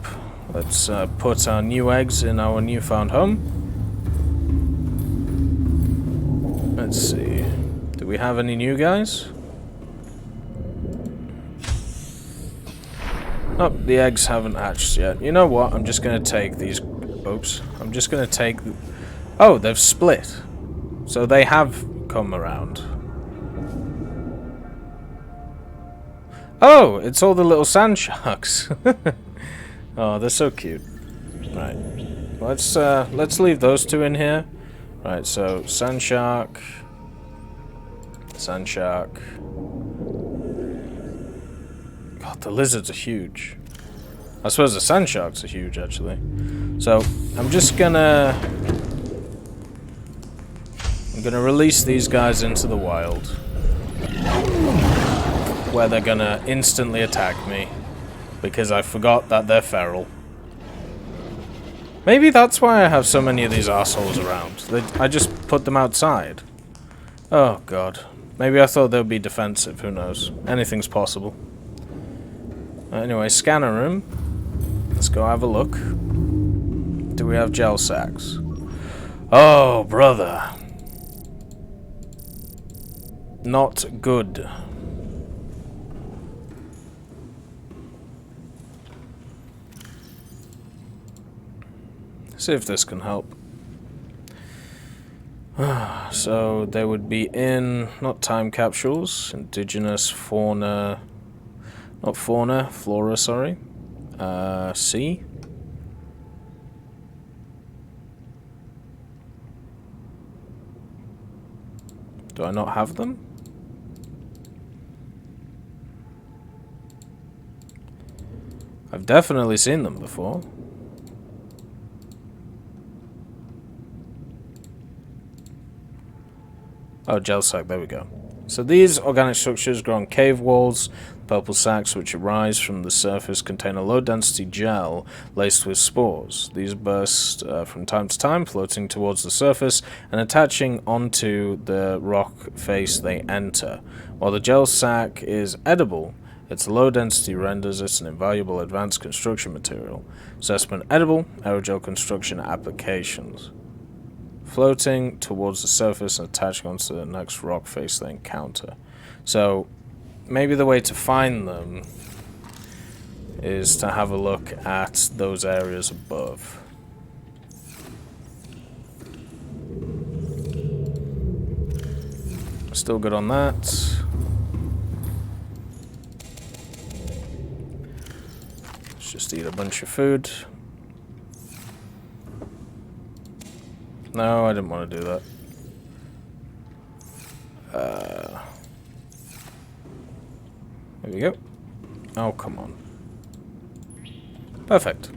Let's put our new eggs in our newfound home. Let's see. Do we have any new guys? Oh, the eggs haven't hatched yet. You know what? I'm just going to take these... Oops. I'm just going to take... Oh, they've split. So they have come around. Oh, it's all the little sand sharks. Oh, they're so cute. Right. Let's leave those two in here. Right, so sand shark. Sand shark. God, the lizards are huge. I suppose the sand sharks are huge, actually. So, I'm gonna release these guys into the wild, where they're gonna instantly attack me, because I forgot that they're feral. Maybe that's why I have so many of these assholes around. I just put them outside. Oh god. Maybe I thought they would be defensive, who knows. Anything's possible. Anyway, scanner room. Let's go have a look. Do we have gel sacks? Oh, brother. Not good. See if this can help. So they would be in, not time capsules, indigenous fauna, not fauna, flora, sorry. C. Do I not have them? I've definitely seen them before. Oh, gel sac, there we go. So these organic structures grow on cave walls. Purple sacs which arise from the surface contain a low-density gel laced with spores. These burst from time to time, floating towards the surface and attaching onto the rock face they enter. While the gel sac is edible, its low density renders it an invaluable advanced construction material. Assessment edible, aerogel construction applications. Floating towards the surface and attaching onto the next rock face they encounter. So, maybe the way to find them is to have a look at those areas above. Still good on that. Let's just eat a bunch of food. No, I didn't want to do that. There we go. Oh, come on. Perfect.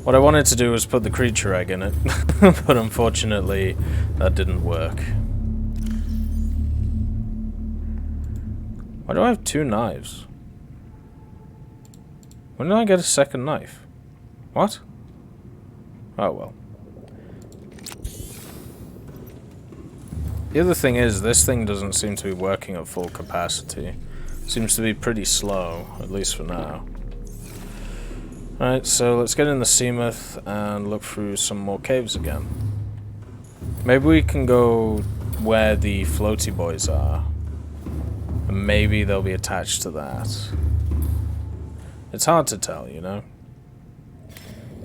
What I wanted to do was put the creature egg in it, but unfortunately that didn't work. Why do I have 2 knives? When did I get a second knife? What? Oh well. The other thing is, this thing doesn't seem to be working at full capacity. Seems to be pretty slow, at least for now. Alright, so let's get in the Seamoth and look through some more caves again. Maybe we can go where the floaty boys are. And maybe they'll be attached to that. It's hard to tell, you know.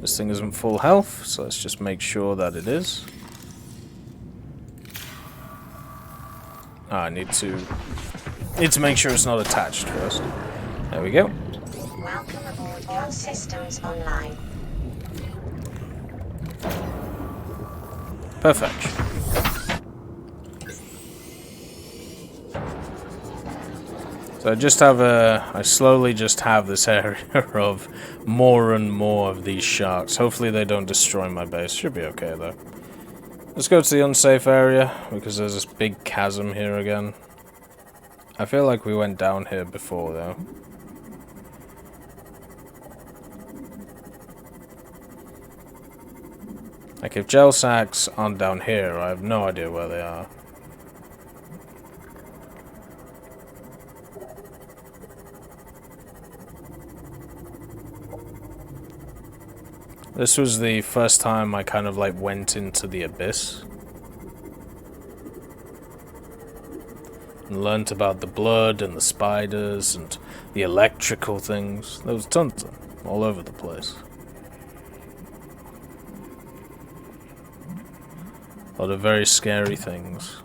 This thing isn't full health, so let's just make sure that it is. I need to make sure it's not attached first. There we go. Welcome aboard. All systems online. Perfect. So I slowly just have this area of more and more of these sharks. Hopefully they don't destroy my base. Should be okay though. Let's go to the unsafe area, because there's this big chasm here again. I feel like we went down here before, though. Like, if gel sacks aren't down here, I have no idea where they are. This was the first time I kind of like went into the abyss and learnt about the blood and the spiders and the electrical things. There was tons of them all over the place. A lot of very scary things.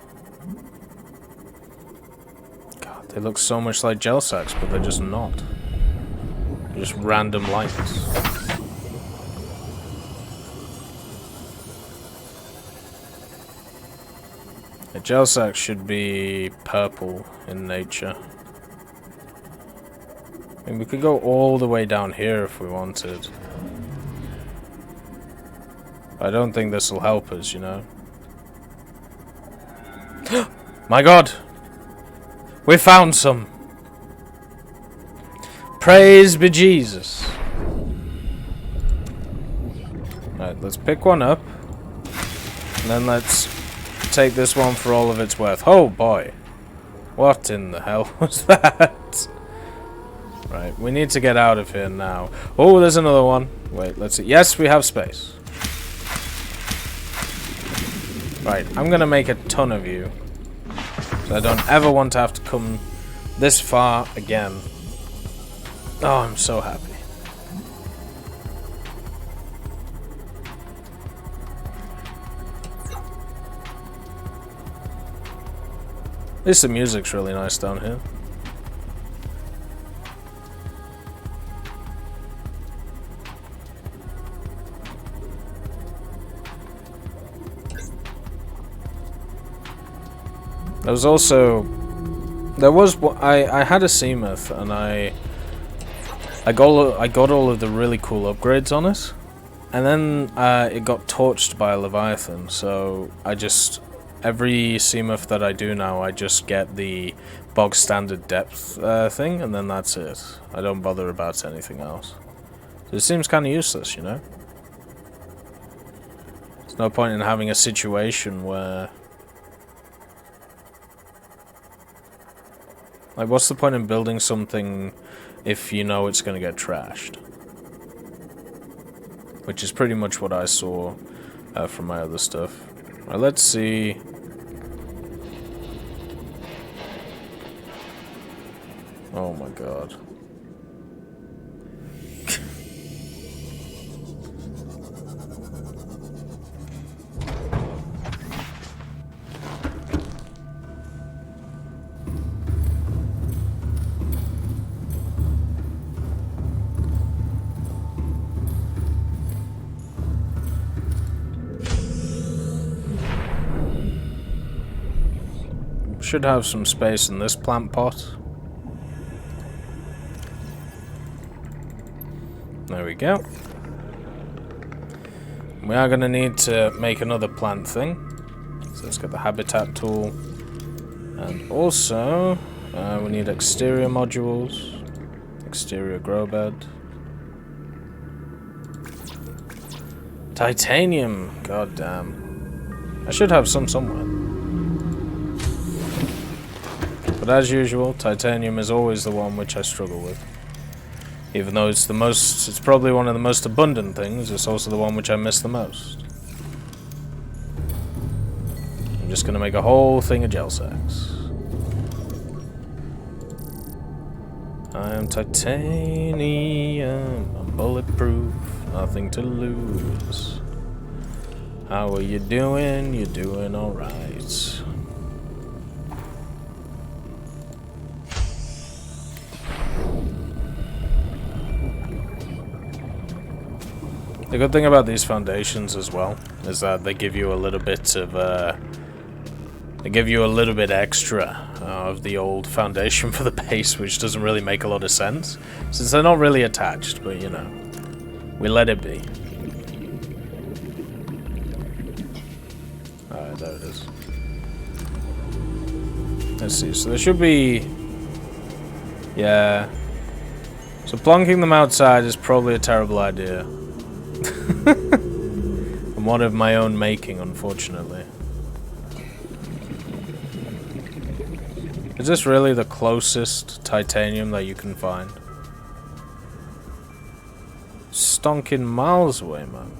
God, They look so much like gel sacks, but they're just not. They're just random lights. A gel sack should be purple in nature. I mean, we could go all the way down here if we wanted. I don't think this will help us, you know. My god! We found some! Praise be Jesus! Alright, let's pick one up. And then let's take this one for all of its worth. Oh boy! What in the hell was that? Right, we need to get out of here now. Oh, there's another one. Wait, let's see. Yes, we have space. Right, I'm gonna make a ton of you. So I don't ever want to have to come this far again. Oh, I'm so happy. At least the music's really nice down here. There was also... I had a Seamoth and I got all of the really cool upgrades on it. And then it got torched by a Leviathan, so I just... Every Seamoth that I do now, I just get the bog standard depth thing, and then that's it. I don't bother about anything else. So it seems kind of useless, you know? There's no point in having a situation where... Like, what's the point in building something if you know it's going to get trashed? Which is pretty much what I saw from my other stuff. Alright, let's see. Oh my god. Should have some space in this plant pot. There we go. We are going to need to make another plant thing. So let's get the habitat tool. And also, we need exterior modules. Exterior grow bed. Titanium! God damn. I should have some somewhere. But as usual, titanium is always the one which I struggle with. Even though it's it's probably one of the most abundant things, it's also the one which I miss the most. I'm just gonna make a whole thing of gel sacks. I am titanium, I'm bulletproof, nothing to lose. How are you doing? You're doing alright. The good thing about these foundations as well is that they give you a little bit of extra of the old foundation for the base, which doesn't really make a lot of sense since they're not really attached, but you know, we let it be. Alright, there it is. Let's see, so there should be... Yeah. So plonking them outside is probably a terrible idea. I'm one of my own making, unfortunately. Is this really the closest titanium that you can find? Stonking miles away, man.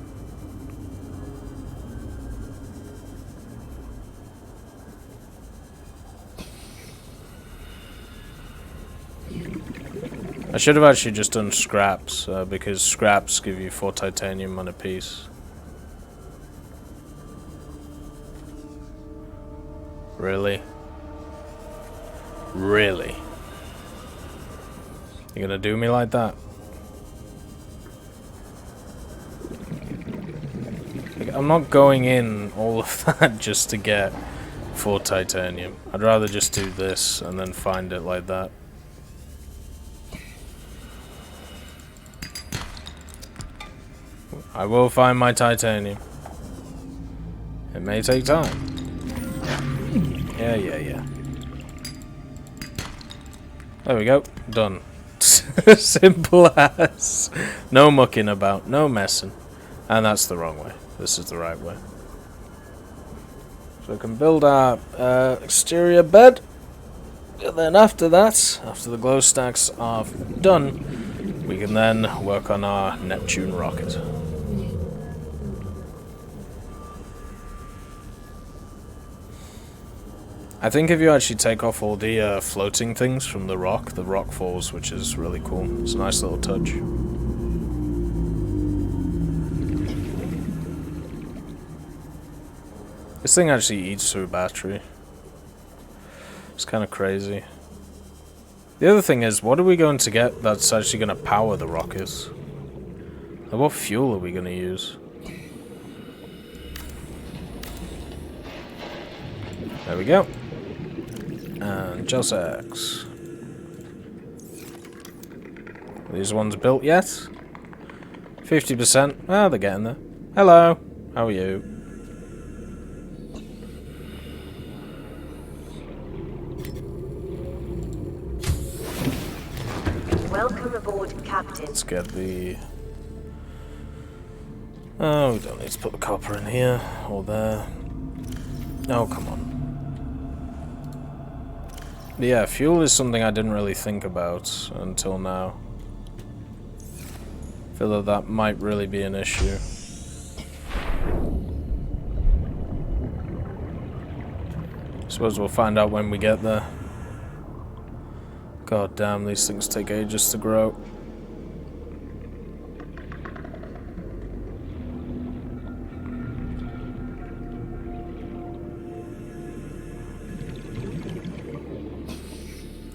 I should have actually just done scraps, because scraps give you 4 titanium on a piece. Really? Really? You gonna do me like that? Like, I'm not going in all of that just to get 4 titanium. I'd rather just do this and then find it like that. I will find my titanium. It may take time. Yeah. There we go. Done. Simple as. No mucking about. No messing. And that's the wrong way. This is the right way. So we can build our exterior bed. And then after that, after the glow stacks are done, we can then work on our Neptune rocket. I think if you actually take off all the floating things from the rock falls, which is really cool. It's a nice little touch. This thing actually eats through battery. It's kind of crazy. The other thing is, what are we going to get that's actually going to power the rockets? Like, what fuel are we going to use? There we go. And Jossex. These ones built yet? 50%. Ah, they're getting there. Hello. How are you? Welcome aboard, Captain. Let's get the... Oh, we don't need to put the copper in here or there. Oh, come on. Yeah, fuel is something I didn't really think about until now. I feel that might really be an issue. Suppose we'll find out when we get there. God damn, these things take ages to grow.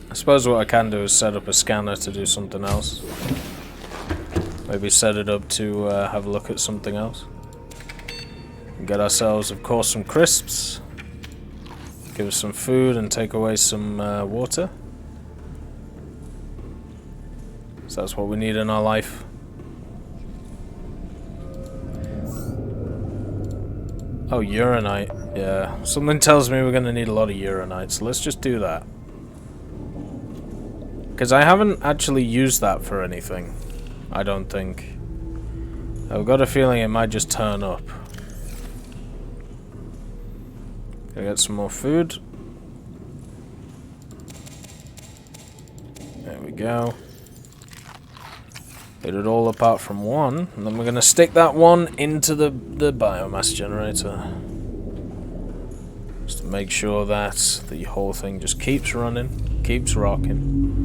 I suppose what I can do is set up a scanner to do something else. Maybe set it up to have a look at something else. Get ourselves, of course, some crisps. Give us some food and take away some water. So that's what we need in our life. Oh, uranite. Yeah. Something tells me we're going to need a lot of uranite, so let's just do that. Because I haven't actually used that for anything. I don't think. I've got a feeling it might just turn up. Gonna get some more food. There we go. Hit it all apart from one, and then we're gonna stick that one into the biomass generator. Just to make sure that the whole thing just keeps running, keeps rocking.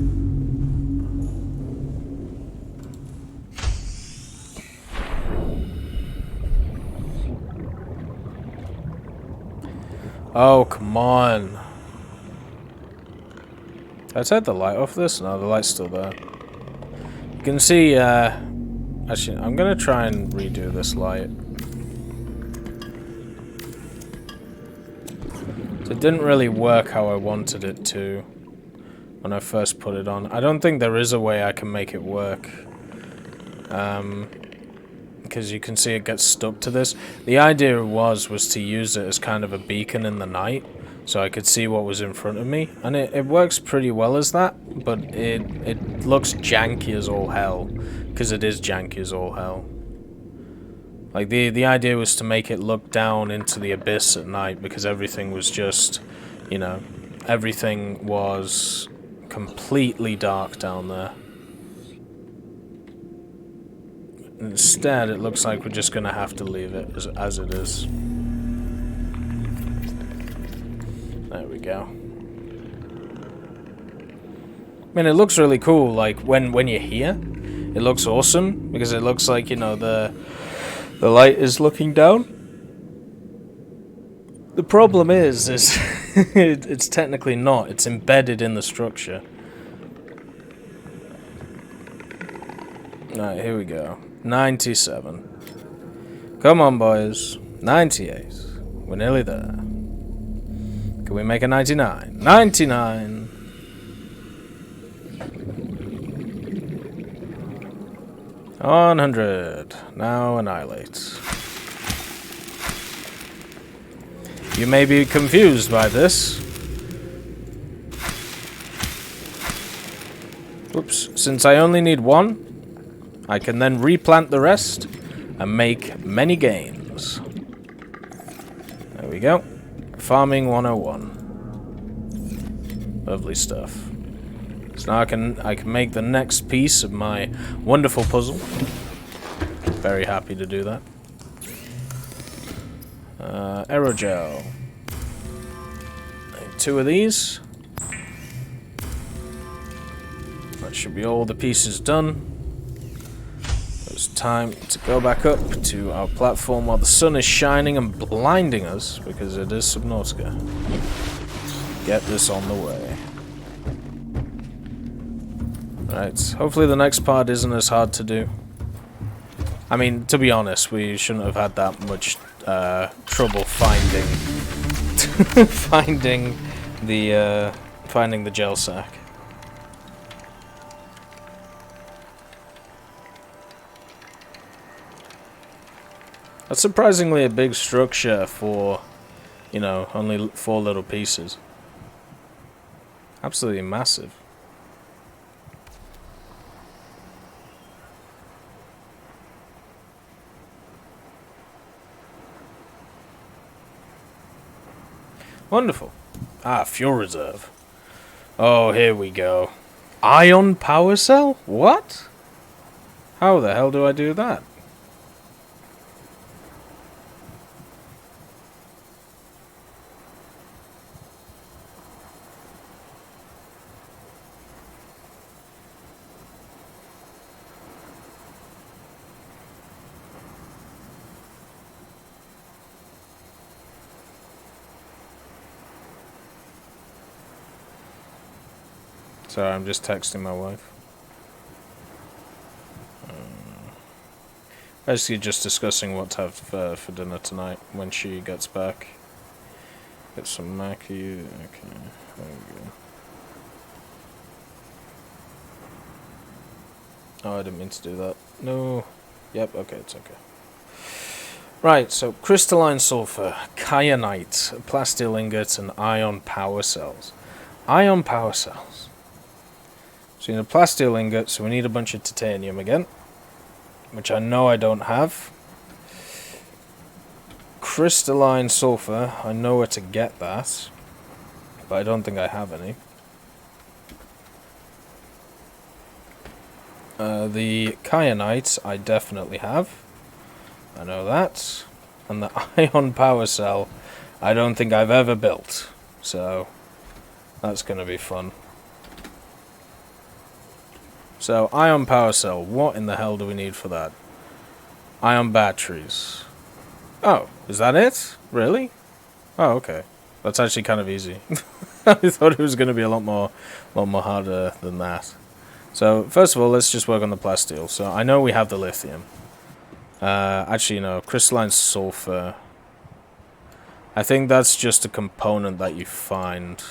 Oh, come on. Did I take the light off this? No, the light's still there. You can see, actually, I'm gonna try and redo this light. So it didn't really work how I wanted it to when I first put it on. I don't think there is a way I can make it work. Because you can see it gets stuck to this. The idea was to use it as kind of a beacon in the night, so I could see what was in front of me, and it works pretty well as that, but it looks janky as all hell, because it is janky as all hell. Like, the idea was to make it look down into the abyss at night, because everything was just, you know, everything was completely dark down there. Instead, it looks like we're just going to have to leave it as it is. There we go. I mean, it looks really cool, like, when you're here, it looks awesome, because it looks like, you know, the light is looking down. The problem is it's technically not. It's embedded in the structure. Alright, here we go. 97. Come on, boys. 98. We're nearly there. Can we make a 99? 99! $100. Now annihilate. You may be confused by this. Oops. Since I only need one, I can then replant the rest and make many gains. There we go. Farming 101. Lovely stuff. So now I can make the next piece of my wonderful puzzle. Very happy to do that. Aerogel. Need 2 of these. That should be all the pieces done. It's time to go back up to our platform while the sun is shining and blinding us, because it is Subnautica. Get this on the way. Right, hopefully the next part isn't as hard to do. I mean, to be honest, we shouldn't have had that much trouble finding finding the gel sack. That's surprisingly a big structure for, you know, only 4 little pieces. Absolutely massive. Wonderful. Ah, fuel reserve. Oh, here we go. Ion power cell? What? How the hell do I do that? Sorry, I'm just texting my wife. Basically just discussing what to have for dinner tonight when she gets back. Get some Mackie. Okay, there we go. Oh, I didn't mean to do that. No. Yep, okay, it's okay. Right, so crystalline sulfur, kyanite, plasteel ingots, and ion power cells. Ion power cells. So we need a plasteel ingot, so we need a bunch of titanium again, which I know I don't have. Crystalline sulfur, I know where to get that, but I don't think I have any. The kyanite, I definitely have. I know that. And the ion power cell, I don't think I've ever built. So, that's going to be fun. So, ion power cell, what in the hell do we need for that? Ion batteries. Oh, is that it? Really? Oh, okay. That's actually kind of easy. I thought it was going to be a lot more harder than that. So, first of all, let's just work on the plasteel. So, I know we have the lithium. Actually, no, crystalline sulfur. I think that's just a component that you find.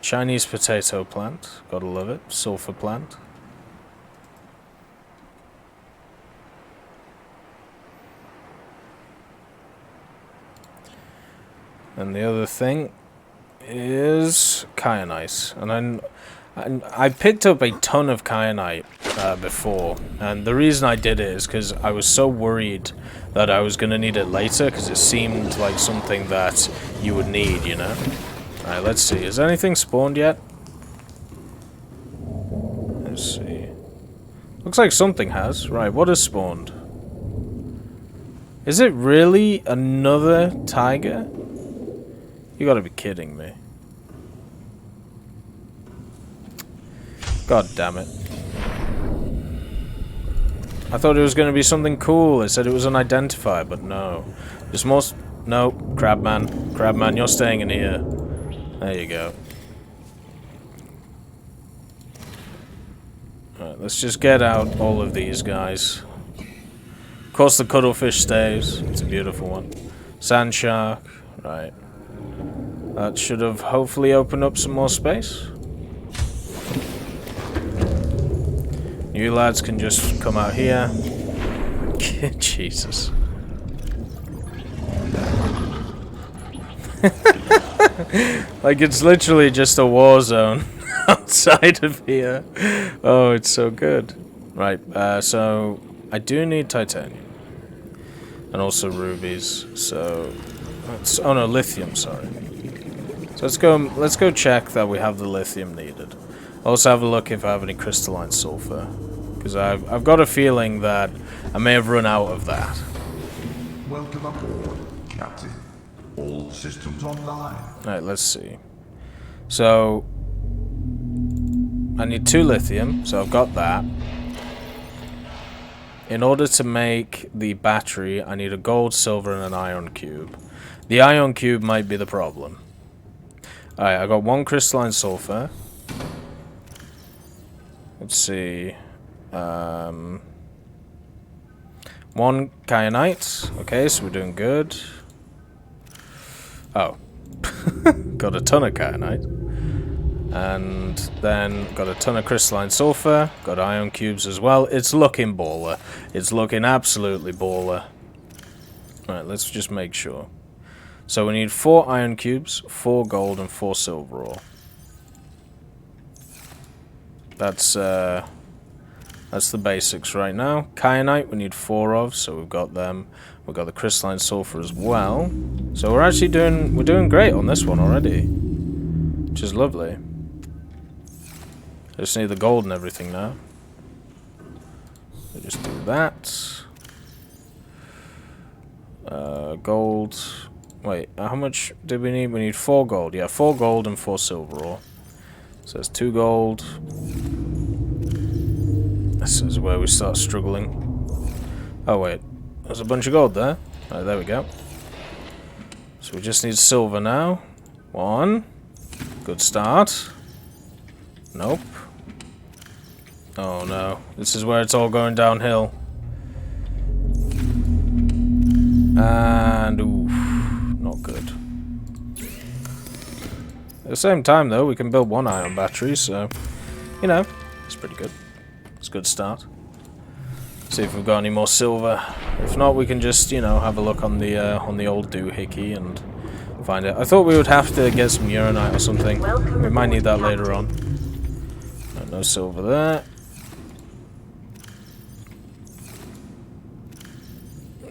Chinese potato plant. Gotta love it. Sulfur plant. And the other thing is kyanite. And I picked up a ton of kyanite before, and the reason I did it is because I was so worried that I was going to need it later, because it seemed like something that you would need, you know? Alright, let's see. Has anything spawned yet? Let's see. Looks like something has. Right, what has spawned? Is it really another tiger? You gotta be kidding me. God damn it. I thought it was going to be something cool. It said it was unidentified, but no. Just most... No, Crabman. Crabman, you're staying in here. There you go. Alright, let's just get out all of these guys. Of course the cuttlefish stays. It's a beautiful one. Sand shark. Right. That should have hopefully opened up some more space. You lads can just come out here. Jesus. Like it's literally just a war zone outside of here. Oh, it's so good. Right, so I do need titanium. And also rubies, so let's, oh no, lithium, sorry. So let's go check that we have the lithium needed. Also have a look if I have any crystalline sulfur. Because I've got a feeling that I may have run out of that. Welcome aboard, Captain. All systems online. Alright, let's see. So I need 2 lithium, so I've got that. In order to make the battery, I need a gold, silver, and an iron cube. The iron cube might be the problem. Alright, I got 1 crystalline sulfur. Let's see. 1 kyanite. Okay, so we're doing good. Oh. Got a ton of kyanite. And then got a ton of crystalline sulfur. Got iron cubes as well. It's looking baller. It's looking absolutely baller. Alright, let's just make sure. So we need 4 iron cubes, 4 gold, and 4 silver ore. That's the basics right now. Kyanite we need 4 of, so we've got them. We've got the crystalline sulfur as well. So we're actually doing great on this one already, which is lovely. I just need the gold and everything now. We just do that. Gold. Wait, how much did we need? We need 4 gold. Yeah, 4 gold and 4 silver ore. So that's 2 gold. This is where we start struggling. Oh wait, there's a bunch of gold there. Right, there we go. So we just need silver now. 1. Good start. Nope. Oh no, this is where it's all going downhill. And oof, not good. At the same time though, we can build 1 ion battery, so you know, it's pretty good. It's a good start. See if we've got any more silver. If not, we can just, you know, have a look on the old doohickey and find it. I thought we would have to get some uranite or something. We might need that later on. No silver there.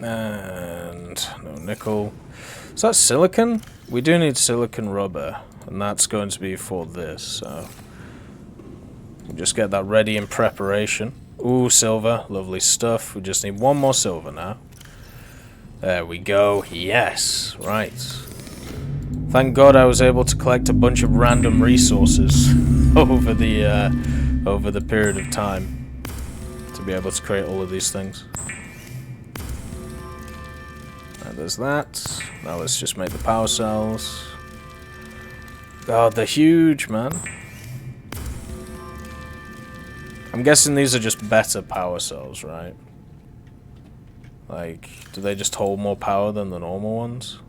And no nickel. Is that silicon? We do need silicon rubber, and that's going to be for this, so we'll just get that ready in preparation. Ooh, silver. Lovely stuff. We just need 1 more silver now. There we go. Yes. Right. Thank God I was able to collect a bunch of random resources over the period of time to be able to create all of these things. And there's that. Now let's just make the power cells. God, they're huge, man. I'm guessing these are just better power cells, right? Like, do they just hold more power than the normal ones?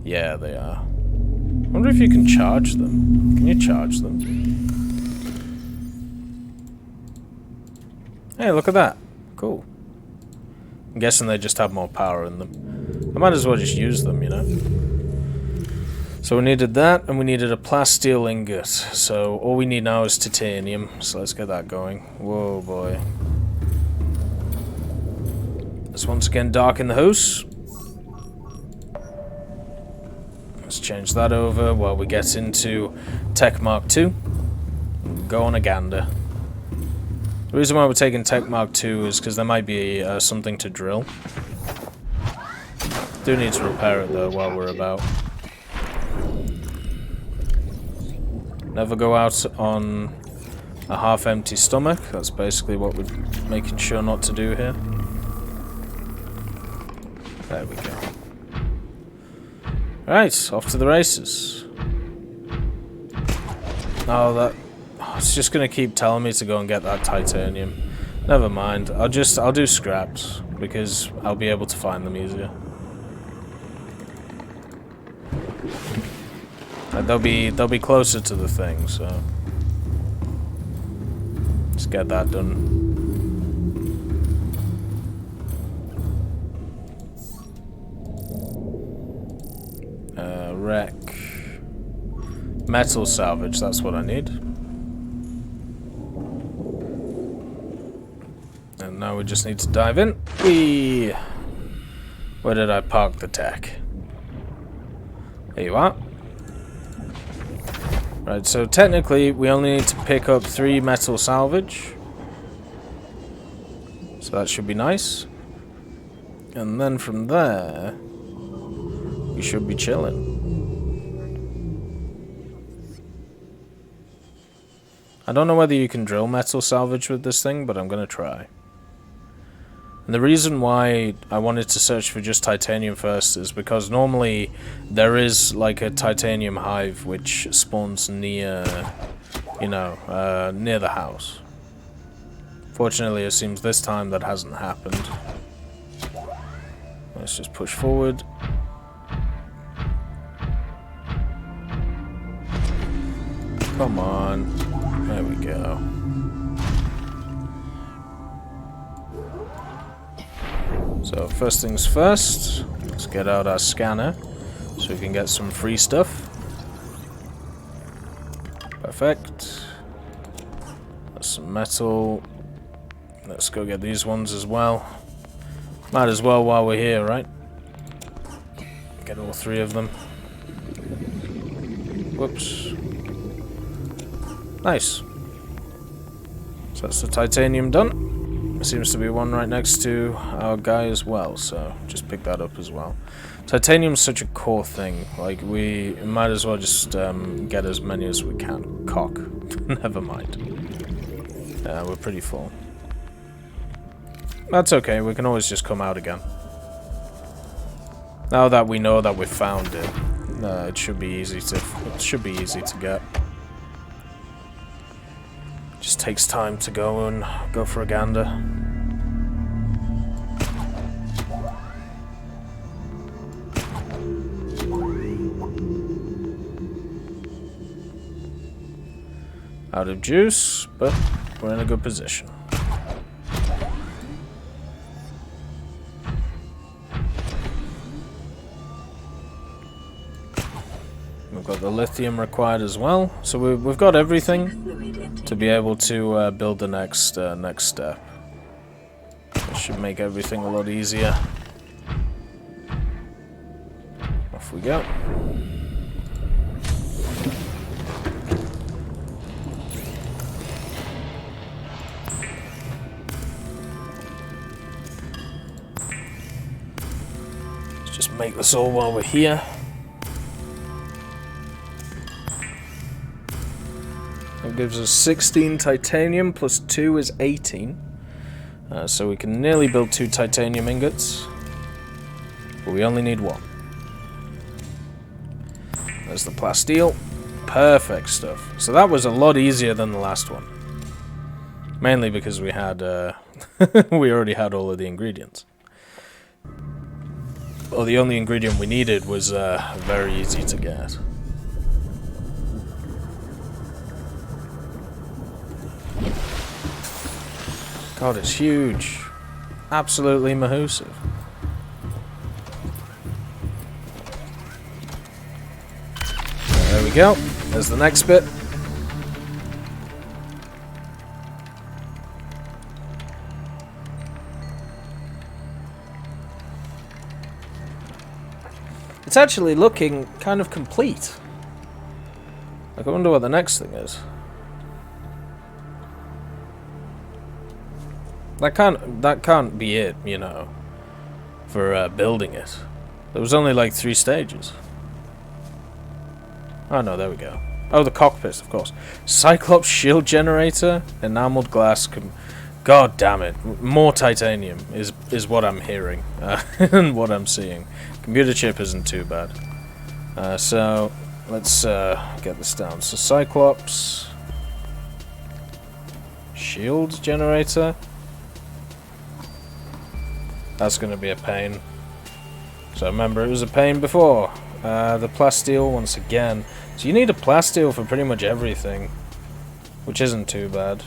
Yeah, they are. I wonder if you can charge them. Can you charge them? Hey, look at that. Cool. I'm guessing they just have more power in them. I might as well just use them, you know? So we needed that, and we needed a plasteel ingot. So all we need now is titanium. So let's get that going. Whoa, boy. Let's once again darken the house. Let's change that over while we get into Tech Mark II. Go on a gander. The reason why we're taking Tech Mark II is because there might be something to drill. Do need to repair it though while we're about. Never go out on a half-empty stomach. That's basically what we're making sure not to do here. There we go. Right, off to the races. Oh, that... it's just gonna keep telling me to go and get that titanium. Never mind. I'll do scraps because I'll be able to find them easier. And they'll be closer to the thing, so let's get that done. Wreck. Metal salvage, that's what I need. And now we just need to dive in. Whee! Where did I park the tech? There you are. Right, so technically we only need to pick up 3 metal salvage. So that should be nice. And then from there, we should be chilling. I don't know whether you can drill metal salvage with this thing, but I'm going to try. And the reason why I wanted to search for just titanium first is because normally there is like a titanium hive which spawns near, you know, near the house. Fortunately, it seems this time that hasn't happened. Let's just push forward. Come on. There we go. So first things first, let's get out our scanner so we can get some free stuff. Perfect. That's some metal. Let's go get these ones as well. Might as well while we're here, right? Get all 3 of them. Whoops. Nice. So that's the titanium done. There seems to be one right next to our guy as well, so just pick that up as well. Titanium's such a core thing. Like, we might as well just get as many as we can. Cock. Never mind. We're pretty full. That's okay, we can always just come out again. Now that we know that we've found it, it should be easy to get. Just takes time to go and go for a gander. Out of juice, but we're in a good position. We've got the lithium required as well, so we've got everything to be able to build the next step. This should make everything a lot easier. Off we go. Let's just make this all while we're here. That gives us 16 titanium, plus 2 is 18. So we can nearly build 2 titanium ingots. But we only need 1. There's the plasteel. Perfect stuff. So that was a lot easier than the last one. Mainly because we had we already had all of the ingredients. Well, the only ingredient we needed was very easy to get. God, it's huge. Absolutely mahoosive. There we go. There's the next bit. It's actually looking kind of complete. Like, I wonder what the next thing is. That can't be it, you know, for building it. There was only like 3 stages. Oh no, there we go. Oh, the cockpit, of course. Cyclops shield generator, enameled glass. God damn it! More titanium is what I'm hearing and what I'm seeing. Computer chip isn't too bad. So let's get this down. So Cyclops. shield generator. That's going to be a pain. So remember, it was a pain before. The plasteel once again. So you need a plasteel for pretty much everything, which isn't too bad.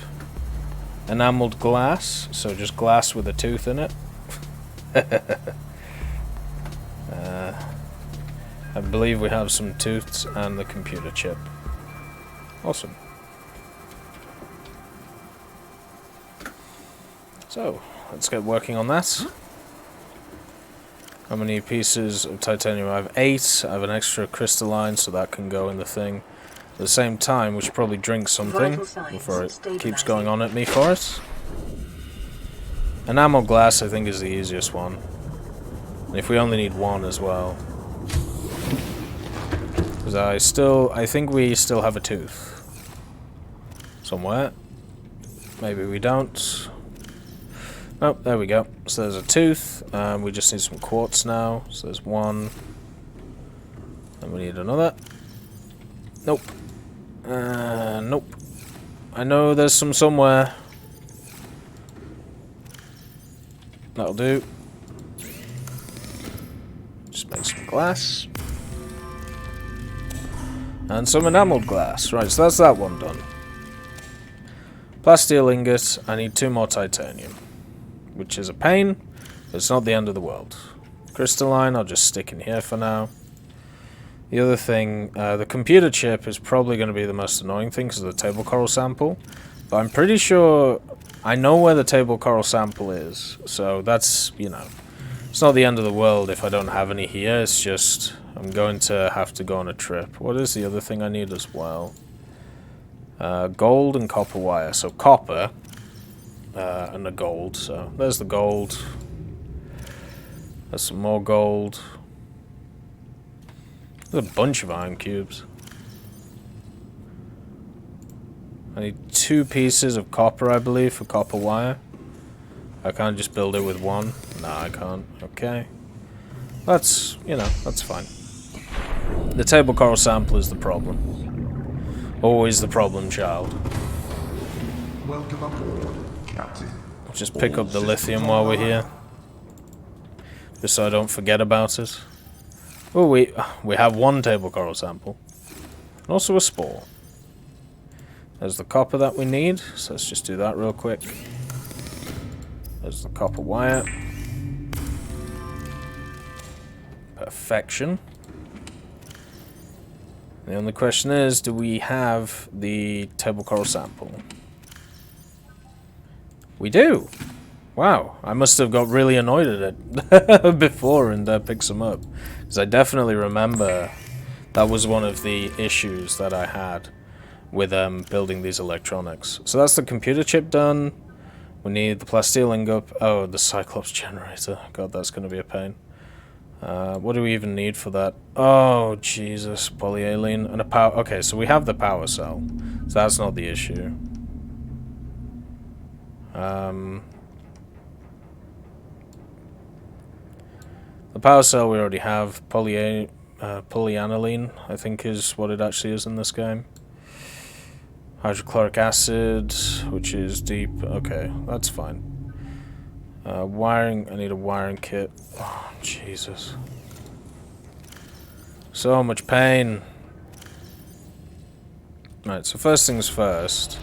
Enameled glass, so just glass with a tooth in it. I believe we have some tooths and the computer chip. Awesome. So, let's get working on that. How many pieces of titanium? I have 8. I have an extra crystalline, so that can go in the thing. At the same time, we should probably drink something before it keeps going on at me for it. Enamel glass, I think, is the easiest one. And if we only need 1 as well. Because I think we still have a tooth. Somewhere. Maybe we don't. Oh, there we go. So there's a tooth. We just need some quartz now. So there's 1. And we need another. Nope. Nope. I know there's some somewhere. That'll do. Just make some glass. And some enameled glass. Right, so that's that one done. Plasteel ingot. I need 2 more titanium. Which is a pain, but it's not the end of the world. Crystalline, I'll just stick in here for now. The other thing, the computer chip is probably going to be the most annoying thing because of the table coral sample. But I'm pretty sure I know where the table coral sample is. So that's, you know, it's not the end of the world if I don't have any here. It's just I'm going to have to go on a trip. What is the other thing I need as well? Gold and copper wire. So copper. And the gold, so there's the gold. There's some more gold. There's a bunch of iron cubes. I need 2 pieces of copper, I believe, for copper wire. I can't just build it with 1. No, I can't. Okay. That's, you know, that's fine. The table coral sample is the problem. Always the problem child. Welcome aboard, Captain. Just pick up the lithium while we're here. Just so I don't forget about it. Oh, we have 1 table coral sample. And also a spore. There's the copper that we need, so let's just do that real quick. There's the copper wire. Perfection. The only question is, do we have the table coral sample? We do! Wow, I must have got really annoyed at it before and picked some up. Because I definitely remember that was one of the issues that I had with building these electronics. So that's the computer chip done. We need the plasteel ingot. Oh, the Cyclops generator. God, that's going to be a pain. What do we even need for that? Oh, Jesus. Polyalene and a power... Okay, so we have the power cell. So that's not the issue. The power cell we already have. Polyaniline, I think is what it actually is in this game. Hydrochloric acid, which is deep. Okay, that's fine. Wiring, I need a wiring kit. Oh, Jesus. So much pain. Right, so first things first.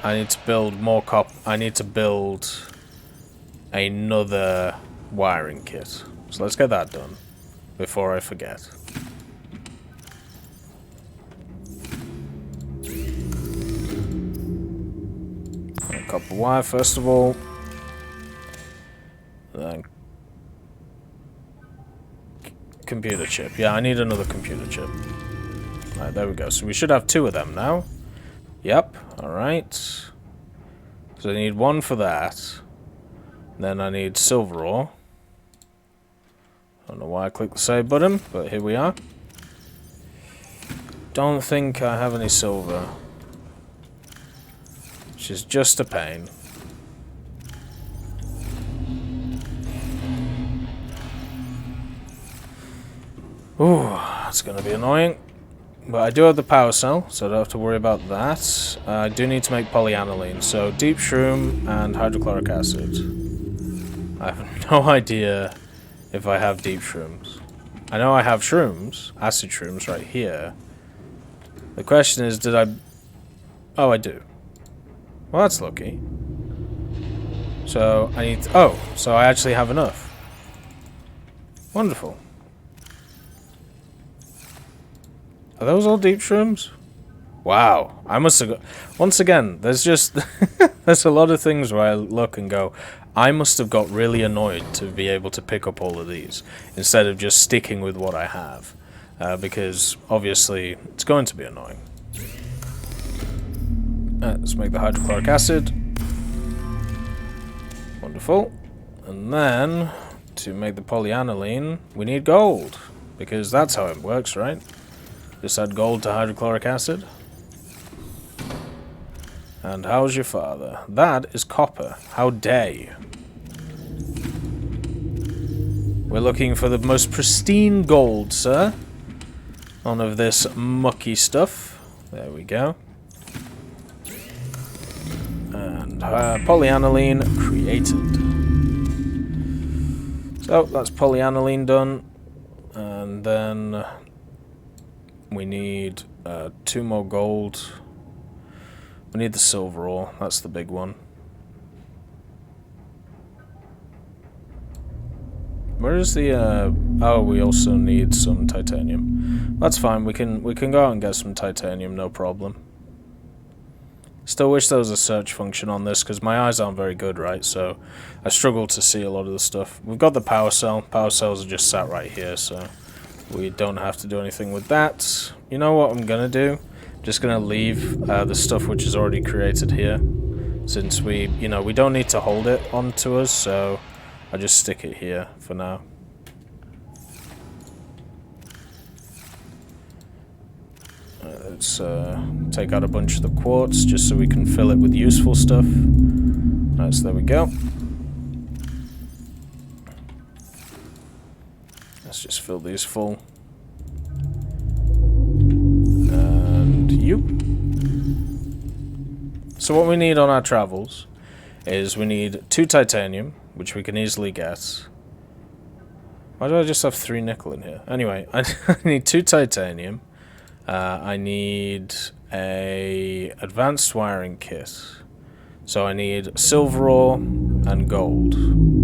I need to build more I need to build another wiring kit. So let's get that done before I forget. Copper wire first of all. Then computer chip. Yeah, I need another computer chip. Alright, there we go. So we should have 2 of them now. Yep, alright. So I need 1 for that. Then I need silver ore. I don't know why I clicked the save button, but here we are. Don't think I have any silver. Which is just a pain. Ooh, that's gonna be annoying. But I do have the power cell, so I don't have to worry about that. I do need to make polyaniline, so deep shroom and hydrochloric acid. I have no idea if I have deep shrooms. I know I have shrooms, acid shrooms right here. The question is, did I... Oh, I do. Well, that's lucky. So, I need... Oh, so I actually have enough. Wonderful. Are those all deep shrooms? Wow. I must have got... Once again, there's just... there's a lot of things where I look and go, I must have got really annoyed to be able to pick up all of these, instead of just sticking with what I have. Because, obviously, it's going to be annoying. Let's make the hydrochloric acid. Wonderful. And then, to make the polyaniline, we need gold. Because that's how it works, right? Just add gold to hydrochloric acid. And how's your father? That is copper. How dare you? We're looking for the most pristine gold, sir. None of this mucky stuff. There we go. And polyaniline created. So that's polyaniline done. And then we need 2 more gold. We need the silver ore, that's the big one. Where is the oh, we also need some titanium. That's fine, we can go out and get some titanium, no problem. Still wish there was a search function on this, because my eyes aren't very good, right? So I struggle to see a lot of the stuff. We've got the power cell. Power cells are just sat right here, so we don't have to do anything with that. You know what I'm gonna do? Just gonna leave the stuff which is already created here, since we don't need to hold it onto us, so I'll just stick it here for now. Let's take out a bunch of the quartz just so we can fill it with useful stuff. Right, so there we go. Let's just fill these full. So what we need on our travels is we need 2 titanium, which we can easily get. Why do I just have 3 nickel in here? Anyway, I need 2 titanium. I need a advanced wiring kit. So I need silver ore and gold.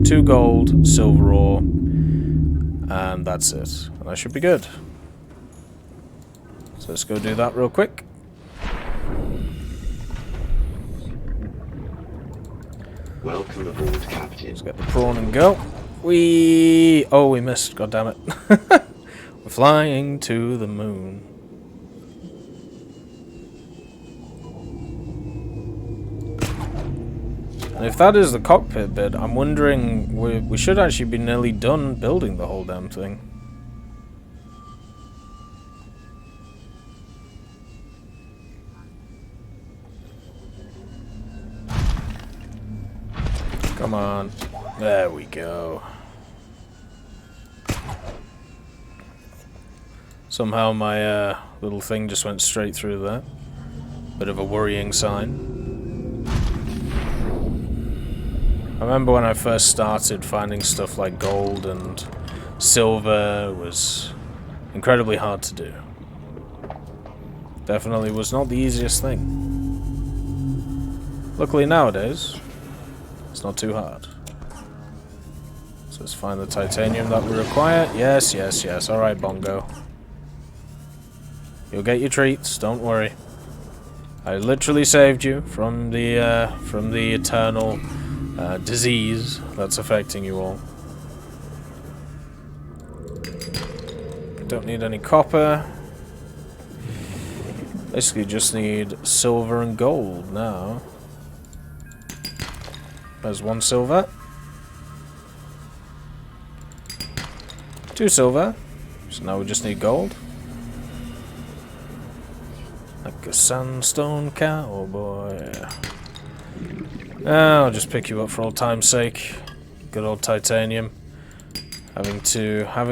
2 gold, silver ore, and that's it. And I should be good. So let's go do that real quick. Welcome aboard, Captain. Let's get the prawn and go. Oh, we missed. God damn it. We're flying to the moon. And if that is the cockpit bit, I'm wondering we should actually be nearly done building the whole damn thing. Come on. There we go. Somehow my little thing just went straight through there. Bit of a worrying sign. I remember when I first started finding stuff like gold and silver was incredibly hard to do. Definitely was not the easiest thing. Luckily nowadays, it's not too hard. So let's find the titanium that we require. Yes, yes, yes. Alright, Bongo. You'll get your treats, don't worry. I literally saved you from the eternal disease that's affecting you all. Don't need any copper. Basically just need silver and gold now. There's 1 silver. 2 silver. So now we just need gold. Like a sandstone cowboy. I'll just pick you up for old time's sake. Good old titanium.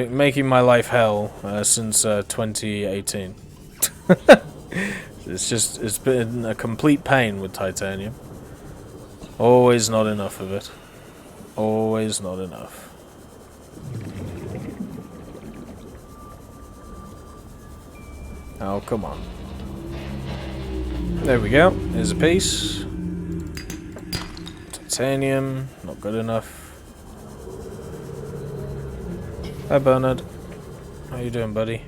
Making my life hell since 2018. It's been a complete pain with titanium. Always not enough of it. Always not enough. Oh, come on. There we go. Here's a piece. Titanium, not good enough. Hi, Bernard. How you doing, buddy?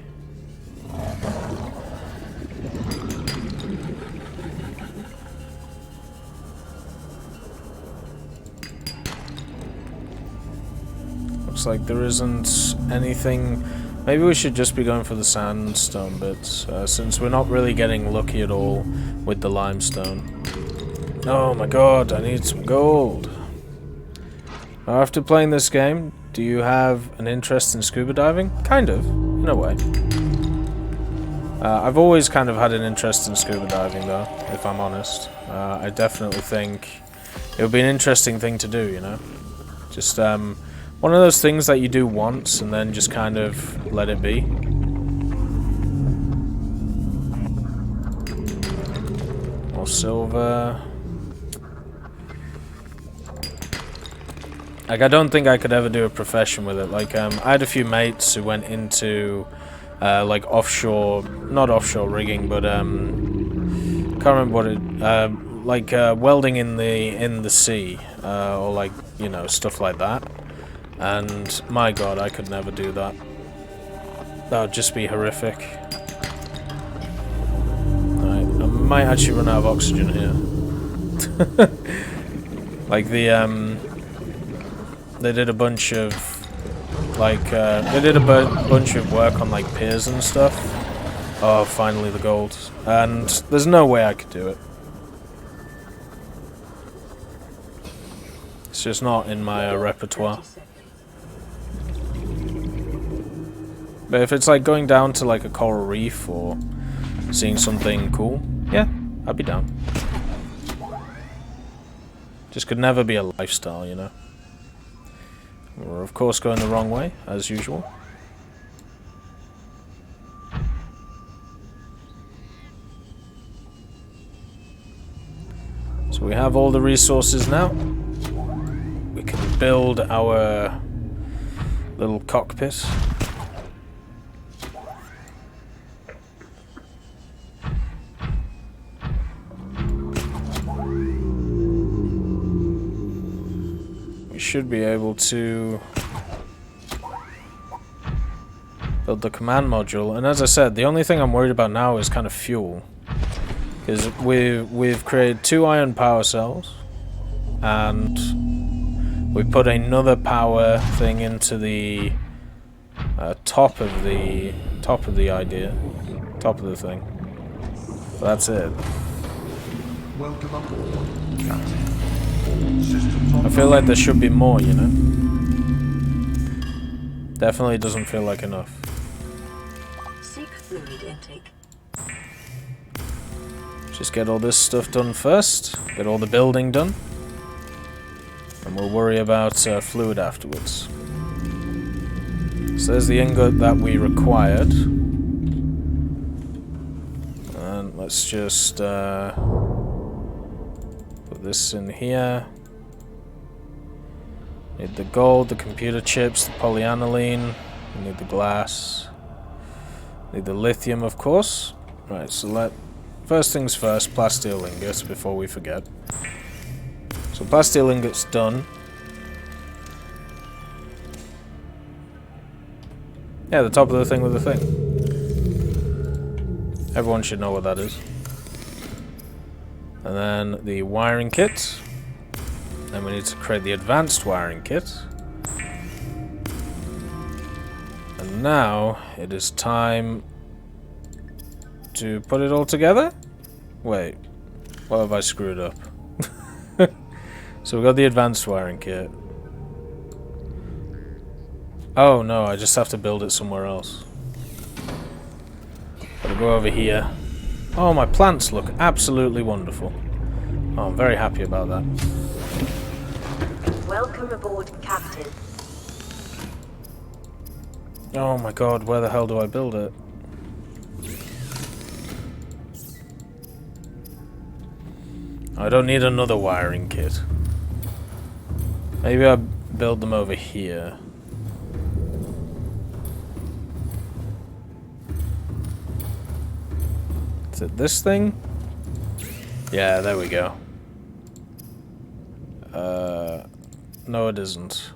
Looks like there isn't anything. Maybe we should just be going for the sandstone bits, since we're not really getting lucky at all with the limestone. Oh my god, I need some gold. After playing this game, do you have an interest in scuba diving? Kind of, in a way. I've always kind of had an interest in scuba diving, though, if I'm honest. I definitely think it would be an interesting thing to do, you know? Just, one of those things that you do once and then just kind of let it be. More silver. Like, I don't think I could ever do a profession with it. Like, I had a few mates who went into, like, offshore, not offshore rigging, but, can't remember what it, like, welding in the sea, or, like, you know, stuff like that. And, my god, I could never do that. That would just be horrific. Right, I might actually run out of oxygen here. Like, they did a bunch of, like, bunch of work on, like, piers and stuff. Oh, finally the gold. And there's no way I could do it. It's just not in my repertoire. But if it's, like, going down to, like, a coral reef or seeing something cool, yeah, I'd be down. Just could never be a lifestyle, you know? We're, of course, going the wrong way, as usual. So we have all the resources now. We can build our little cockpit. We should be able to build the command module, and as I said, the only thing I'm worried about now is kind of fuel, because we've created 2 iron power cells, and we put another power thing into the top of the thing. So that's it. Welcome aboard, Captain. Systems I feel like there should be more, you know? Definitely doesn't feel like enough. Seek fluid intake. Just get all this stuff done first. Get all the building done. And we'll worry about fluid afterwards. So there's the ingot that we required. And let's just put this in here. Need the gold, the computer chips, the polyaniline. We need the glass. Need the lithium, of course. Right, so first things first, plasteel ingots before we forget. So plasteel ingots done. Yeah, the top of the thing with the thing. Everyone should know what that is. And then the wiring kit. Then we need to create the advanced wiring kit. And now it is time to put it all together? Wait, what have I screwed up? So we've got the advanced wiring kit. Oh no, I just have to build it somewhere else. Gotta go over here. Oh, my plants look absolutely wonderful. Oh, I'm very happy about that. Welcome aboard, Captain. Oh my god, where the hell do I build it? I don't need another wiring kit. Maybe I build them over here. Is it this thing? Yeah, there we go. No it isn't.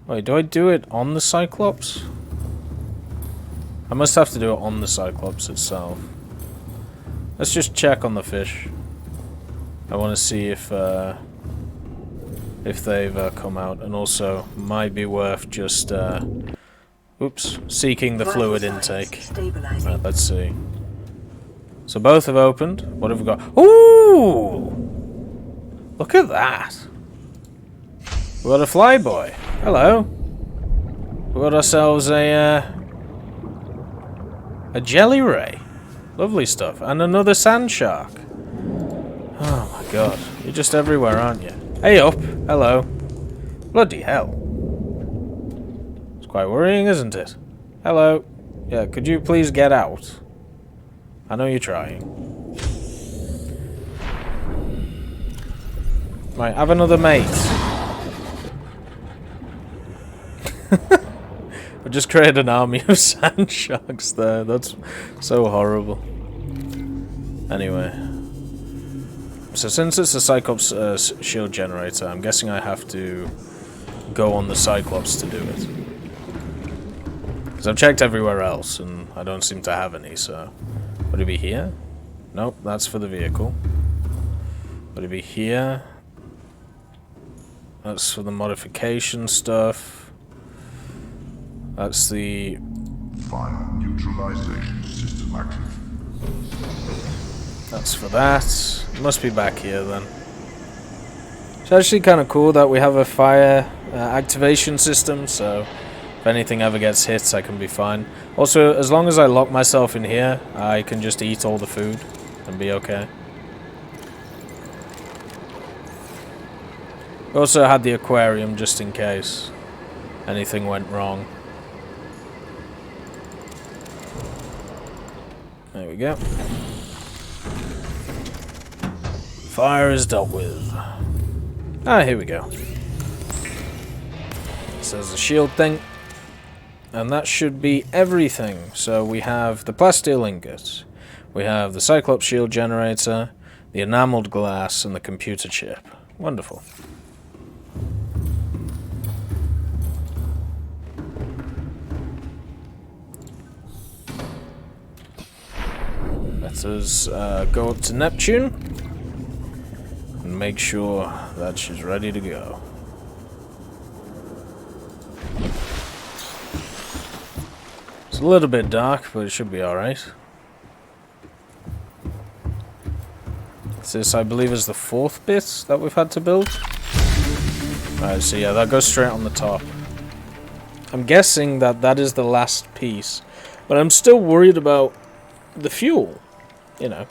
Wait, do I do it on the Cyclops? I must have to do it on the Cyclops itself. Let's just check on the fish. I want to see if they've come out, and also might be worth just oops, seeking the fluid intake. Right, let's see. So both have opened. What have we got? Ooh! Look at that. We got a flyboy. Hello. We got ourselves a jelly ray. Lovely stuff. And another sand shark. Oh my god. You're just everywhere, aren't you? Hey up. Hello. Bloody hell. It's quite worrying, isn't it? Hello. Yeah, could you please get out? I know you're trying. Right, have another mate. I just created an army of sand sharks there. That's so horrible. Anyway. So since it's a Cyclops shield generator, I'm guessing I have to go on the Cyclops to do it. Because I've checked everywhere else, and I don't seem to have any, so... Would it be here? Nope, that's for the vehicle. Would it be here? That's for the modification stuff. That's the... Final neutralization system active. That's for that. It must be back here then. It's actually kind of cool that we have a fire activation system, so if anything ever gets hit, I can be fine. Also, as long as I lock myself in here, I can just eat all the food and be okay. We also had the aquarium just in case anything went wrong. There we go. Fire is dealt with. Ah, here we go. So there's a shield thing. And that should be everything. So we have the plasteel ingot. We have the Cyclops shield generator, the enameled glass, and the computer chip. Wonderful. Let us go up to Neptune and make sure that she's ready to go. It's a little bit dark, but it should be alright. This, I believe, is the fourth bit that we've had to build. Alright, so yeah, that goes straight on the top. I'm guessing that that is the last piece, but I'm still worried about the fuel, you know.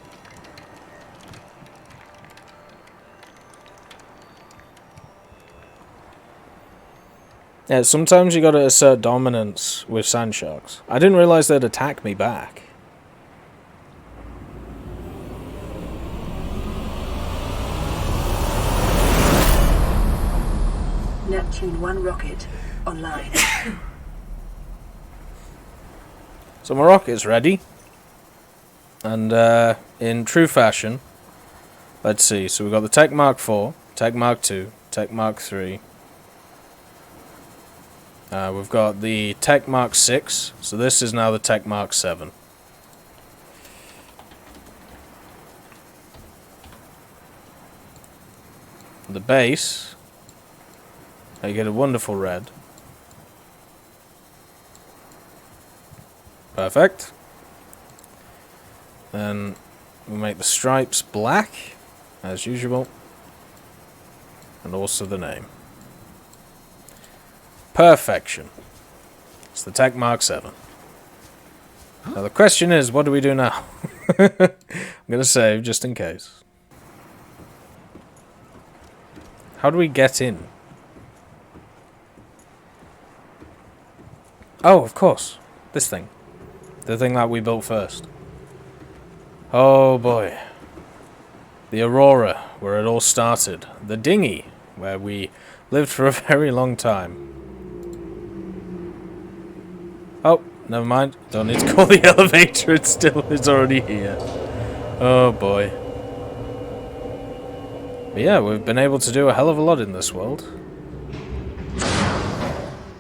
Yeah, sometimes you gotta assert dominance with sand sharks. I didn't realize they'd attack me back. Neptune 1 rocket online. So my rocket's ready. And in true fashion, let's see. So we've got the Tech Mark 4, Tech Mark 2, Tech Mark 3. We've got the Tech Mark 6, so this is now the Tech Mark 7. The base, you get a wonderful red. Perfect. Then we make the stripes black, as usual, and also the name. Perfection. It's the Tech Mark 7. Now the question is, what do we do now? I'm going to save just in case. How do we get in? Oh, of course. This thing. The thing that we built first. Oh boy. The Aurora, where it all started. The dinghy, where we lived for a very long time. Oh, never mind. Don't need to call the elevator. It's already here. Oh boy. But yeah, we've been able to do a hell of a lot in this world.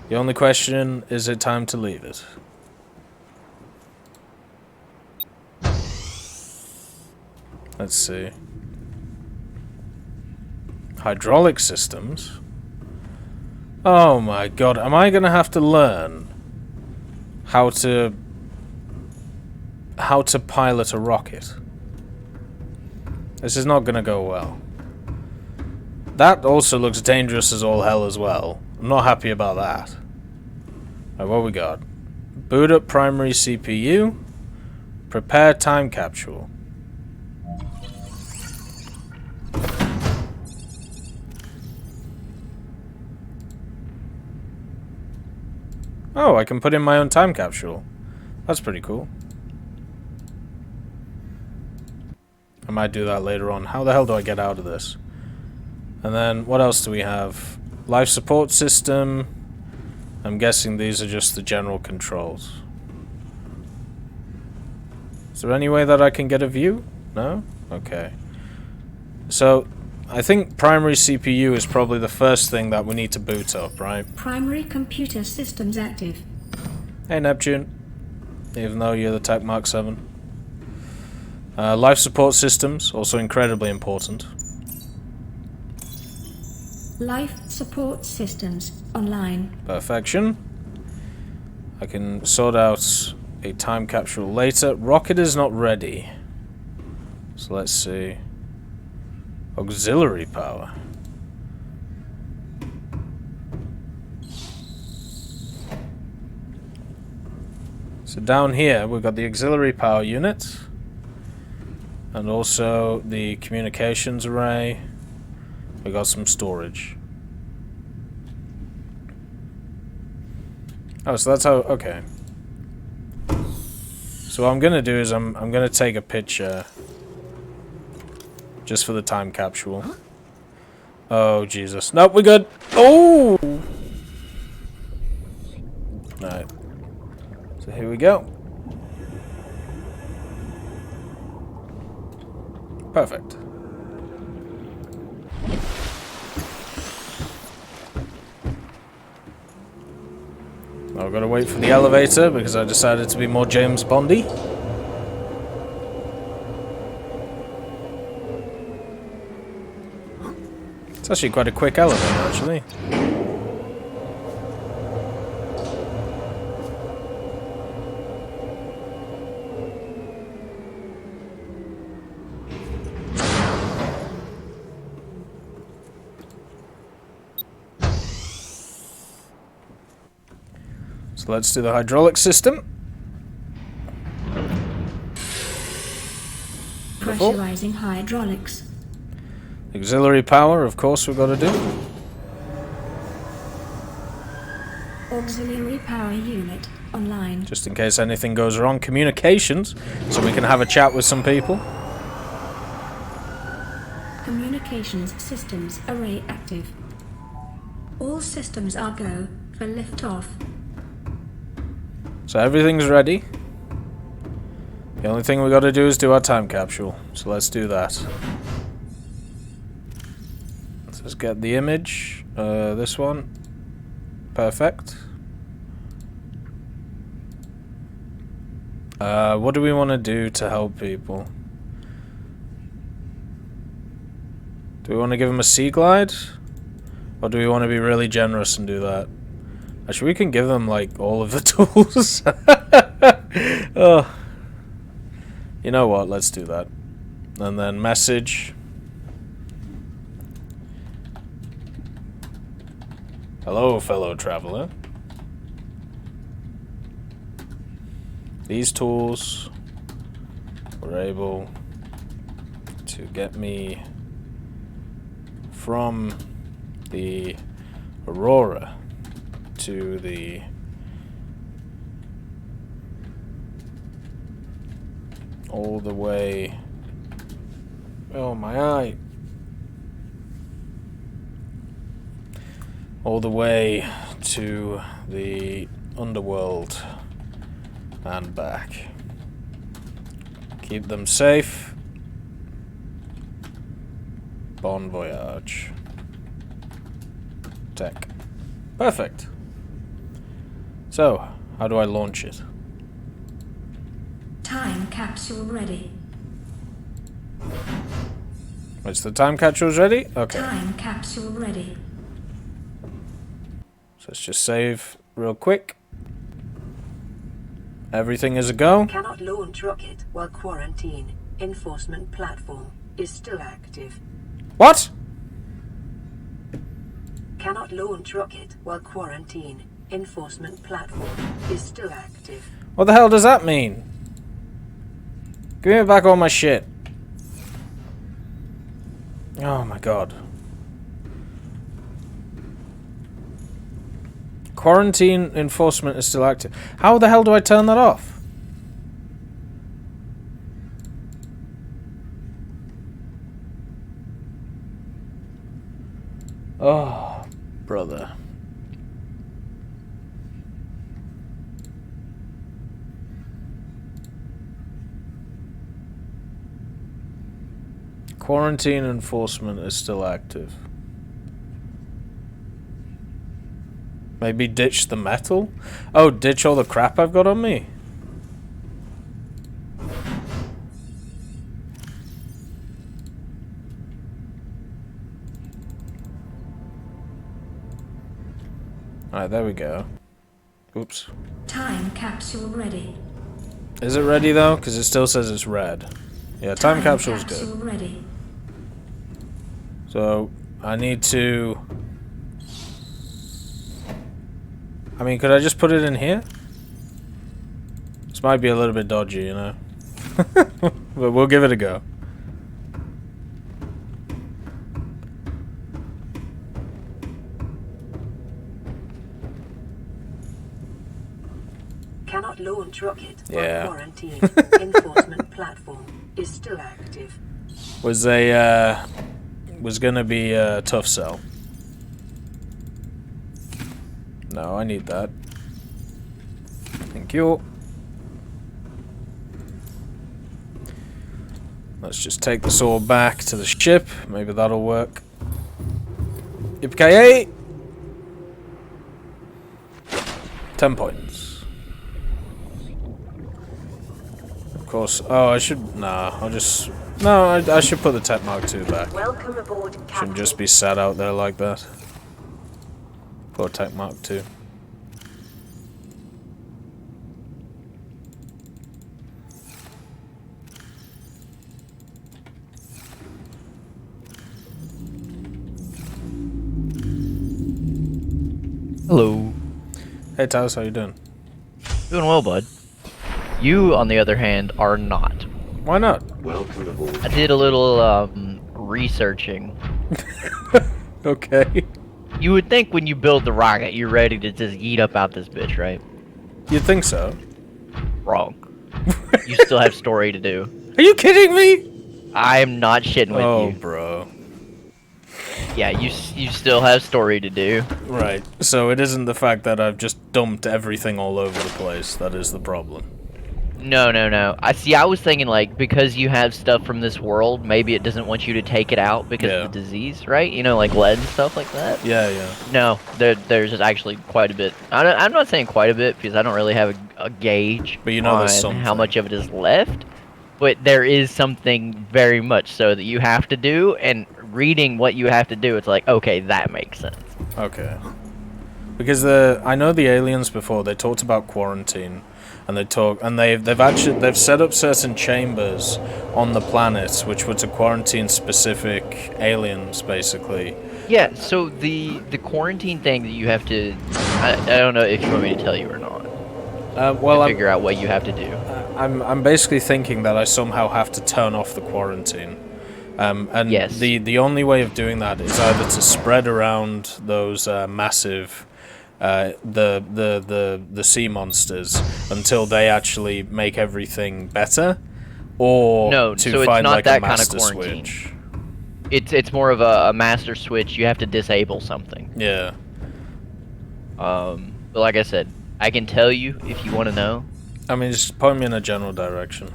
The only question, is it time to leave it? Let's see. Hydraulic systems? Oh my god, am I gonna have to learn how to pilot a rocket? This is not gonna go well. That also looks dangerous as all hell as well. I'm not happy about that. Right, what we got? Boot up primary CPU. Prepare time capsule. Oh, I can put in my own time capsule. That's pretty cool. I might do that later on. How the hell do I get out of this? And then, what else do we have? Life support system. I'm guessing these are just the general controls. Is there any way that I can get a view? No? Okay. So, I think primary CPU is probably the first thing that we need to boot up, right? Primary computer systems active. Hey, Neptune. Even though you're the Tech Mark 7. Life support systems, also incredibly important. Life support systems online. Perfection. I can sort out a time capsule later. Rocket is not ready. So let's see. Auxiliary power. So down here we've got the auxiliary power unit. And also the communications array. We got some storage. Oh, so that's how... okay. So what I'm gonna do is I'm gonna take a picture just for the time capsule. Oh, Jesus. Nope, we're good. Oh! Alright. So here we go. Perfect. I've got to wait for the elevator because I decided to be more James Bondy. It's actually quite a quick elevator, actually. So let's do the hydraulic system. Pressurizing hydraulics. Auxiliary power, of course, we've got to do. Auxiliary power unit online. Just in case anything goes wrong. Communications, so we can have a chat with some people. Communications systems array active. All systems are go for liftoff. So everything's ready. The only thing we got to do is do our time capsule. So let's do that. Let's just get the image. This one. Perfect. What do we want to do to help people? Do we want to give them a sea glide? Or do we want to be really generous and do that? Actually, we can give them, like, all of the tools. Oh. You know what? Let's do that. And then message. Hello, fellow traveler. These tools were able to get me from the Aurora to the all the way Oh, my eye. All the way to the underworld and back. Keep them safe. Bon voyage. Tech. Perfect. So, how do I launch it? Time capsule ready. It's the time capsule's ready? Okay. Time capsule ready. So let's just save real quick. Everything is a go. Cannot launch rocket while quarantine. Enforcement platform is still active. What? Cannot launch rocket while quarantine. Enforcement platform is still active. What the hell does that mean? Give me back all my shit. Oh my god. Quarantine enforcement is still active. How the hell do I turn that off? Oh, brother. Quarantine enforcement is still active. Maybe ditch the metal? Oh, ditch all the crap I've got on me? Alright, there we go. Oops. Time capsule ready. Is it ready though? Because it still says it's red. Yeah, time capsule's good. Capsule ready. So, I need to... I mean, could I just put it in here? This might be a little bit dodgy, you know? But we'll give it a go. Cannot launch rocket Yeah. while quarantine. Enforcement platform is still active. Was gonna be a tough sell. No, I need that. Thank you. Let's just take this all back to the ship. Maybe that'll work. Yippee-ki-yay! 10 points. Of course. Oh, I should... Nah, I'll just... No, I should put the Tech Mark II back. Welcome aboard, Shouldn't Captain. just be sat out there like that. Poor Tech Mark II. Hello. Hey Taz, how you doing? Doing well, bud. You, on the other hand, are not. Why not? Welcome aboard. I did a little researching. Okay. You would think when you build the rocket, you're ready to just eat up out this bitch, right? You'd think so. Wrong. You still have story to do. Are you kidding me? I am not shitting with Oh, you. bro. Yeah, you still have story to do. Right. So it isn't the fact that I've just dumped everything all over the place that is the problem. No. I was thinking, like, because you have stuff from this world, maybe it doesn't want you to take it out because of the disease, right? You know, like lead and stuff like that. Yeah. No, there's actually quite a bit. I'm not saying quite a bit because I don't really have a gauge But you know there's on how something. much of it is left. But there is something very much so that you have to do, and reading what you have to do, it's like, okay, that makes sense. Okay. Because I know the aliens before, they talked about quarantine. And they've set up certain chambers on the planet which were to quarantine specific aliens, basically. Yeah, so the quarantine thing that you have to, I don't know if you want me to tell you or not. Well, Figure out what you have to do. I'm basically thinking that I somehow have to turn off the quarantine. And Yes. the only way of doing that is either to spread around those massive the sea monsters until they actually make everything better, or No, to so it's find not like that a kind of master quarantine. switch. It's more of a master switch. You have to disable something. Yeah. But like I said, I can tell you if you want to know. I mean, just point me in a general direction.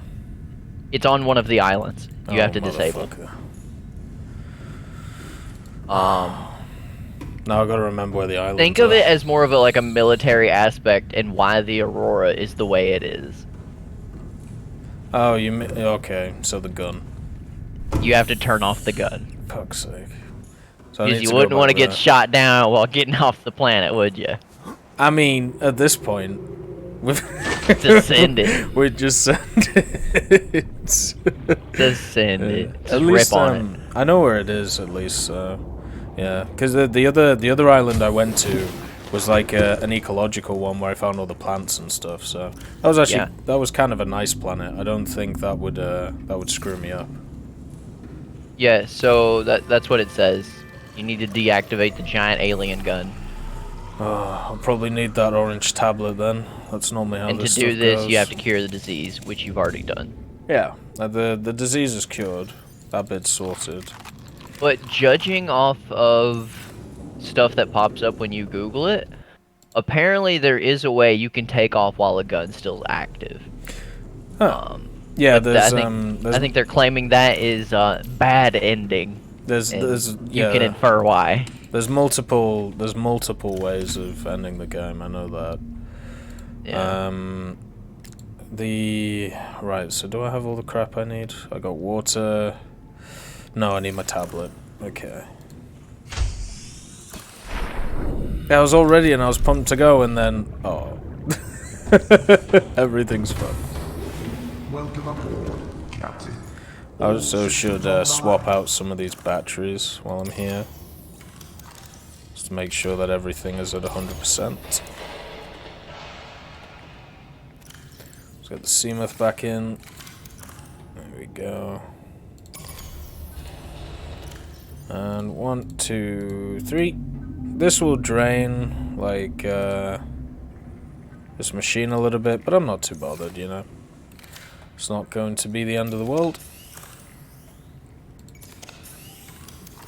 It's on one of the islands. You have to disable. Motherfucker. Now I gotta remember where the islands Think of are. it as more of a military aspect and why the Aurora is the way it is. Oh, okay, so the gun. You have to turn off the gun. Fuck's sake. So I Because need you to wouldn't go want to back get there. shot down while getting off the planet, would you? I mean, at this point, we've Descended. we just descended. Descended. At Just least, rip on it. I know where it is, at least, so... Yeah, because the other island I went to was like an ecological one where I found all the plants and stuff, so... That was actually... Yeah. That was kind of a nice planet. I don't think that would screw me up. Yeah, so that's what it says. You need to deactivate the giant alien gun. I'll probably need that orange tablet then. That's normally how And to this do stuff this, goes. you have to cure the disease, which you've already done. Yeah, the disease is cured. That bit's sorted. But judging off of stuff that pops up when you Google it, apparently there is a way you can take off while a gun's still active. Huh. Yeah, there's I think they're claiming that is bad ending. there's You can infer why. There's multiple ways of ending the game. I know that. Yeah. Right. So do I have all the crap I need? I got water. No, I need my tablet. Okay. Yeah, I was all ready and I was pumped to go, and then everything's fun. Welcome aboard, Captain. I also should swap out some of these batteries while I'm here. Just to make sure that everything is at 100%. Let's get the Seamoth back in. There we go. And 1, 2, 3. This will drain, like, this machine a little bit, but I'm not too bothered, you know. It's not going to be the end of the world.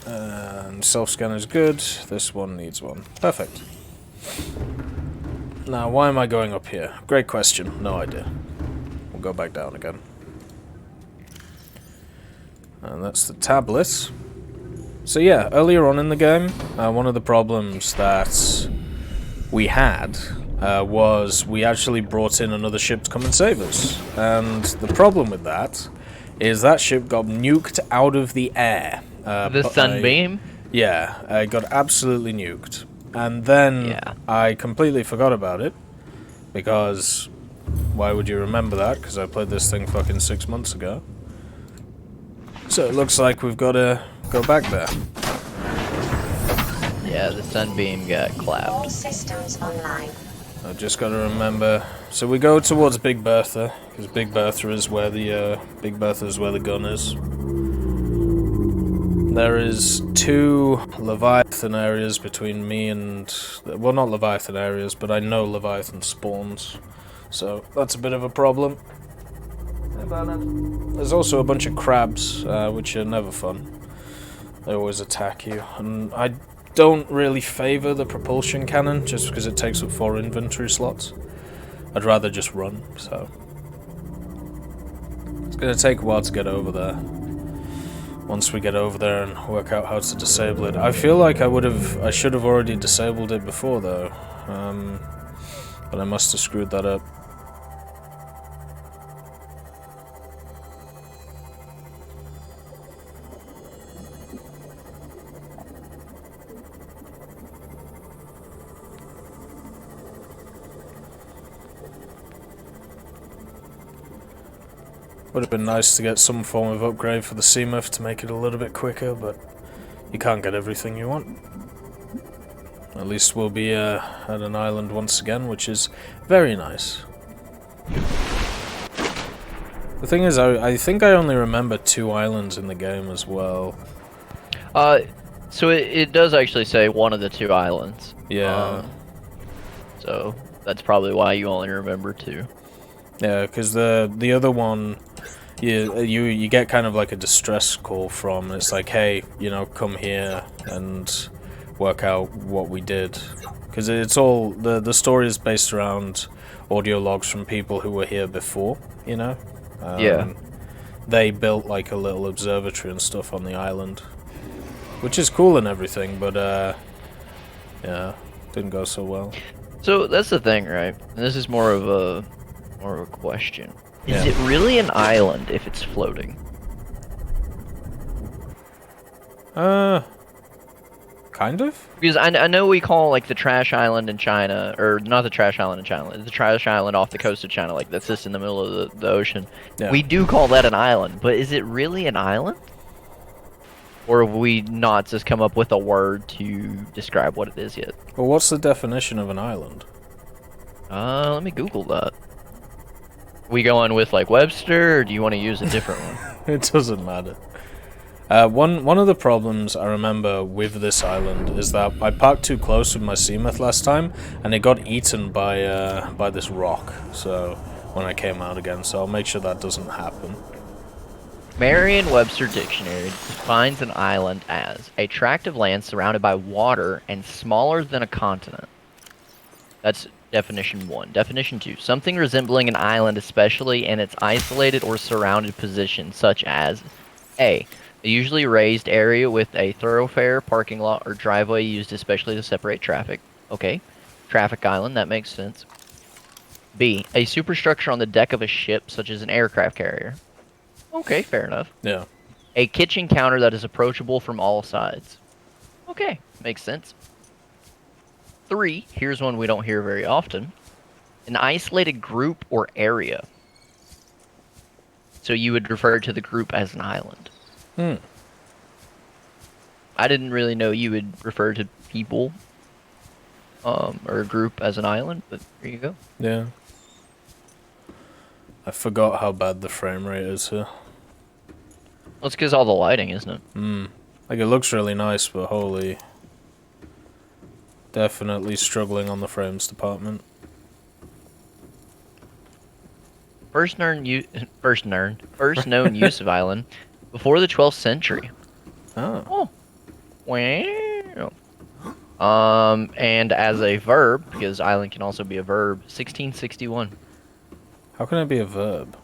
And self-scan is good. This one needs one. Perfect. Now, why am I going up here? Great question. No idea. We'll go back down again. And that's the tablet. So yeah, earlier on in the game, one of the problems that we had was we actually brought in another ship to come and save us. And the problem with that is that ship got nuked out of the air. The Sunbeam? Yeah, it got absolutely nuked. And then I completely forgot about it, because why would you remember that? Because I played this thing fucking 6 months ago. So it looks like we've got to go back there. Yeah, the Sunbeam got clapped. All systems online. I just got to remember. So we go towards Big Bertha, because Big Bertha is where the gun is. There is 2 Leviathan areas between me and... Well, not Leviathan areas, but I know Leviathan spawns. So that's a bit of a problem. There's also a bunch of crabs, which are never fun. They always attack you. And I don't really favour the propulsion cannon, just because it takes up 4 inventory slots. I'd rather just run, so... It's going to take a while to get over there. Once we get over there and work out how to disable it. I feel like I should have already disabled it before, though. But I must have screwed that up. Would have been nice to get some form of upgrade for the Seamoth to make it a little bit quicker, but you can't get everything you want. At least we'll be at an island once again, which is very nice. The thing is, I think I only remember 2 islands in the game as well. So it does actually say one of the 2 islands. Yeah. So that's probably why you only remember 2. Yeah, because the other one you get kind of like a distress call from. It's like, hey, you know, come here and work out what we did, because it's all the story is based around audio logs from people who were here before. You know, Yeah. they built like a little observatory and stuff on the island, which is cool and everything, but yeah, didn't go so well. So that's the thing, right? And this is more of a question. Is Yeah. it really an island if it's floating? Kind of. Because I know we call like the trash island in China, or not the trash island in China, the trash island off the coast of China, like that's just in the middle of the ocean. Yeah. We do call that an island, but is it really an island? Or have we not just come up with a word to describe what it is yet? Well, what's the definition of an island? Let me Google that. We going with like Webster, or do you want to use a different one? It doesn't matter. One of the problems I remember with this island is that I parked too close with my Seamoth last time, and it got eaten by this rock. So when I came out again, so I'll make sure that doesn't happen. Merriam-Webster Dictionary defines an island as a tract of land surrounded by water and smaller than a continent. That's definition 1. Definition 2. Something resembling an island, especially in its isolated or surrounded position, such as A. A usually raised area with a thoroughfare, parking lot, or driveway used especially to separate traffic. Okay. Traffic island, that makes sense. B. A superstructure on the deck of a ship, such as an aircraft carrier. Okay, fair enough. Yeah. A kitchen counter that is approachable from all sides. Okay, makes sense. 3, here's one we don't hear very often. An isolated group or area. So you would refer to the group as an island. I didn't really know you would refer to people or a group as an island, but there you go. Yeah. I forgot how bad the frame rate is here. Well, it's because all the lighting, isn't it? Like, it looks really nice, but holy... Definitely struggling on the frames department. First known use of island before the 12th century. Oh. Wow. And as a verb, because island can also be a verb, 1661. How can it be a verb?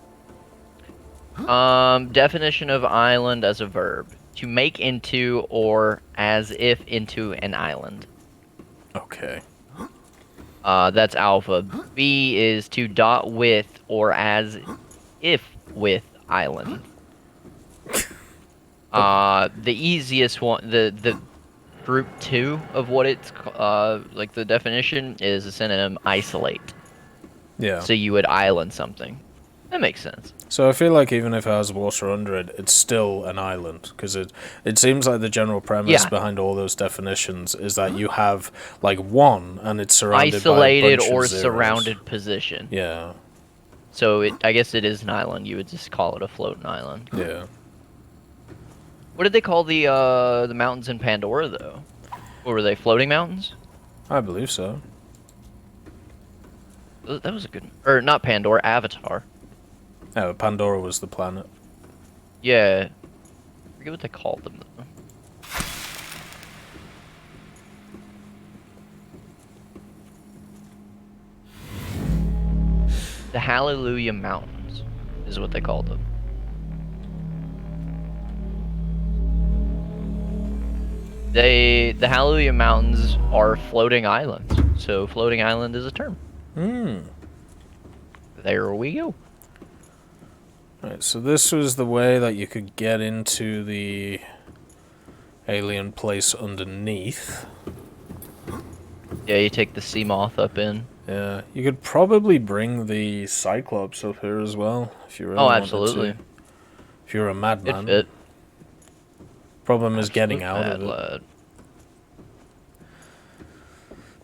Definition of island as a verb: to make into or as if into an island. Okay. That's alpha. B is to dot with or as if with island. The easiest one, the group 2 of what it's like the definition is a synonym: isolate. Yeah. So you would island something. That makes sense. So I feel like even if it has water under it, it's still an island, because it seems like the general premise behind all those definitions is that you have like one and it's surrounded isolated by a bunch or of zeros. surrounded position. Yeah. So I guess it is an island. You would just call it a floating island. Yeah. What did they call the mountains in Pandora though? What were they? Floating mountains? I believe so. That was a good. Or not Pandora, Avatar. Oh, Pandora was the planet. Yeah. I forget what they called them though. The Hallelujah Mountains is what they called them. The Hallelujah Mountains are floating islands, so floating island is a term. There we go. Right, so this was the way that you could get into the alien place underneath. Yeah, you take the sea moth up in. Yeah, you could probably bring the Cyclops up here as well, if you really Oh, wanted absolutely. to. If you're a madman. It fit. Problem is getting out of it. Lad.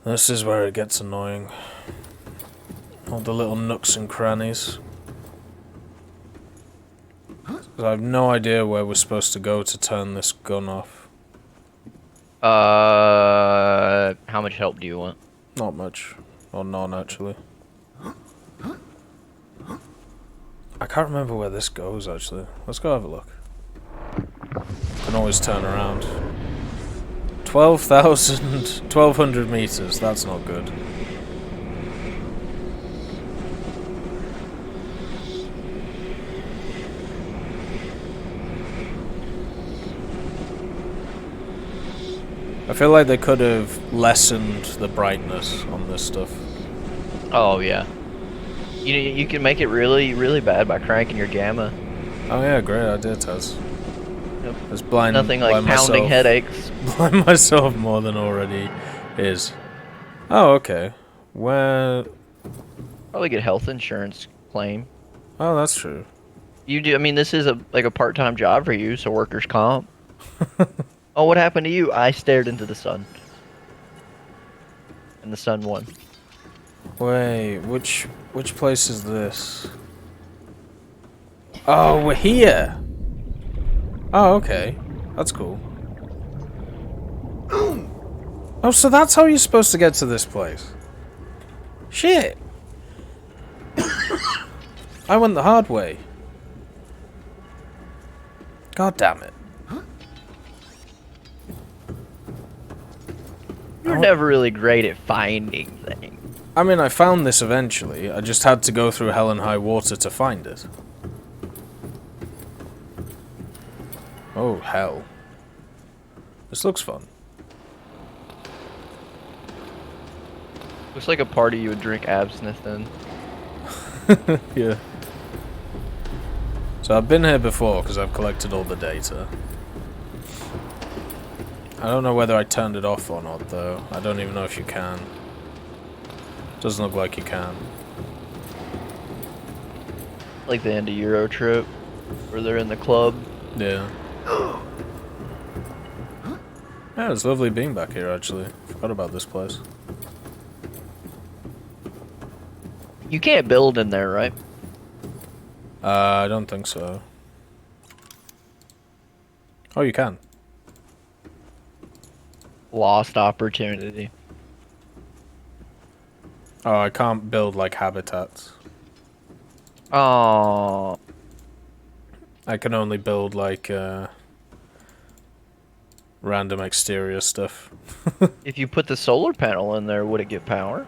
This is where it gets annoying. All the little nooks and crannies. 'Cause I have no idea where we're supposed to go to turn this gun off. How much help do you want? Not much. Or none, actually. I can't remember where this goes, actually. Let's go have a look. Can always turn around. 1,200 meters. That's not good. I feel like they could have lessened the brightness on this stuff. Oh yeah. You can make it really, really bad by cranking your gamma. Oh yeah, great idea, Taz. Yep. It's blind. Nothing like blind pounding myself, headaches. Blind myself more than already is. Oh, okay. Where? Probably get health insurance claim. Oh, that's true. You do. I mean, this is like a part-time job for you, so workers' comp. Oh, what happened to you? I stared into the sun, and the sun won. Wait, which place is this? Oh, we're here. Oh, okay. That's cool. Oh, so that's how you're supposed to get to this place. Shit. I went the hard way. God damn it. You're never really great at finding things. I mean, I found this eventually. I just had to go through hell and high water to find it. Oh, hell. This looks fun. Looks like a party you would drink absinthe in. Yeah. So I've been here before because I've collected all the data. I don't know whether I turned it off or not, though. I don't even know if you can. Doesn't look like you can. Like the end of Euro trip, where they're in the club. Yeah. Yeah, it's lovely being back here, actually. Forgot about this place. You can't build in there, right? I don't think so. Oh, you can. Lost opportunity. Oh, I can't build, like, habitats. Oh, I can only build, like, random exterior stuff. if you put the solar panel in there, would it get power?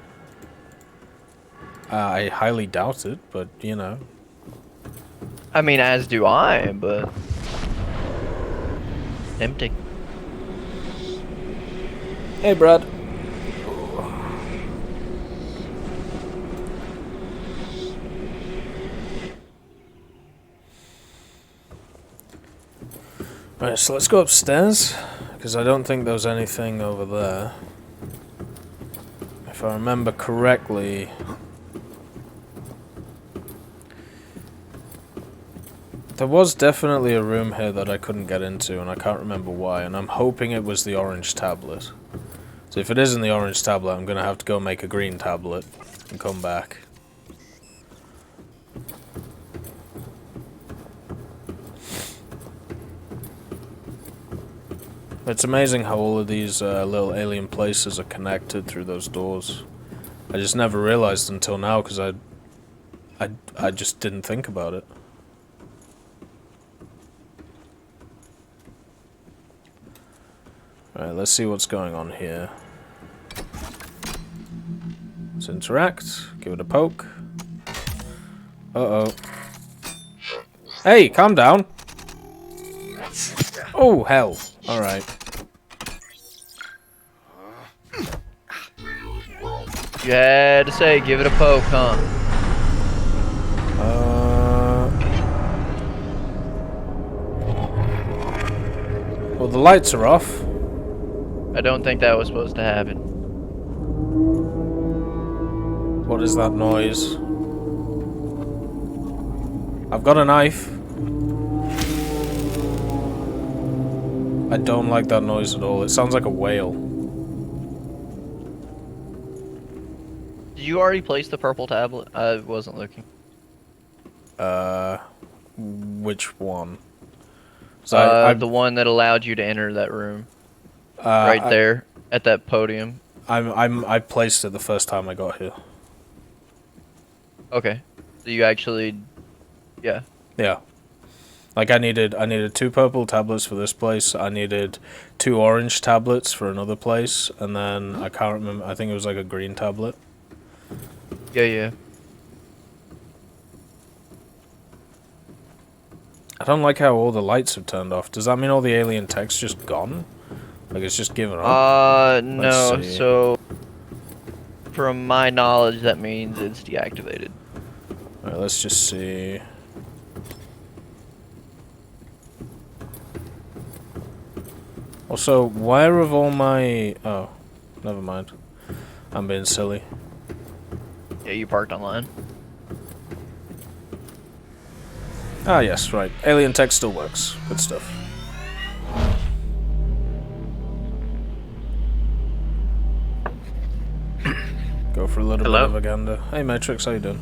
I highly doubt it, but, you know. I mean, as do I, but tempting. Hey, Brad. Right, so let's go upstairs, because I don't think there's anything over there. If I remember correctly... There was definitely a room here that I couldn't get into, and I can't remember why, and I'm hoping it was the orange tablet. So if it isn't the orange tablet, I'm going to have to go make a green tablet and come back. It's amazing how all of these little alien places are connected through those doors. I just never realized until now because I just didn't think about it. Alright, let's see what's going on here. Let's interact, give it a poke. Uh-oh. Hey, calm down! Oh, hell. Alright. You had to say, give it a poke, huh? Well, the lights are off. I don't think that was supposed to happen. What is that noise? I've got a knife. I don't like that noise at all. It sounds like a whale. Did you already place the purple tablet? I wasn't looking. Which one? So the one that allowed you to enter that room. right There, at that podium. I placed it the first time I got here. Okay. So you actually Yeah. Yeah. Like I needed 2 purple tablets for this place. I needed 2 orange tablets for another place, and then I can't remember. I think it was like a green tablet. Yeah. I don't like how all the lights have turned off. Does that mean all the alien tech's just gone? Like it's just given up? No. see. So, from my knowledge, that means it's deactivated. Alright, let's just see. Also, where have all my... Oh, never mind. I'm being silly. Yeah, you parked online. Ah, yes, right. Alien tech still works. Good stuff. Go for a little bit of propaganda. Hey, Matrix, how you doing?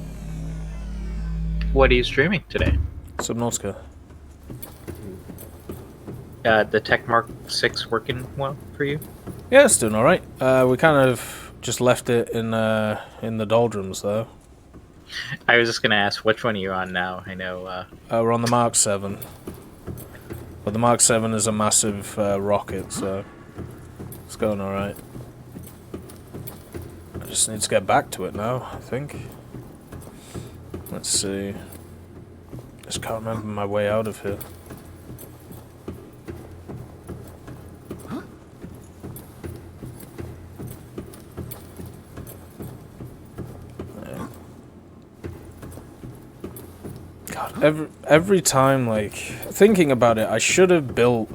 What are you streaming today? Subnautica. The Tech Mark 6 working well for you? Yeah, it's doing alright. We kind of just left it in the doldrums, though. I was just gonna ask, which one are you on now? I know, We're on the Mark 7. But the Mark 7 is a massive rocket, so it's going alright. I just need to get back to it now, I think. Let's see. Just can't remember my way out of here. God, every time, like, thinking about it, I should have built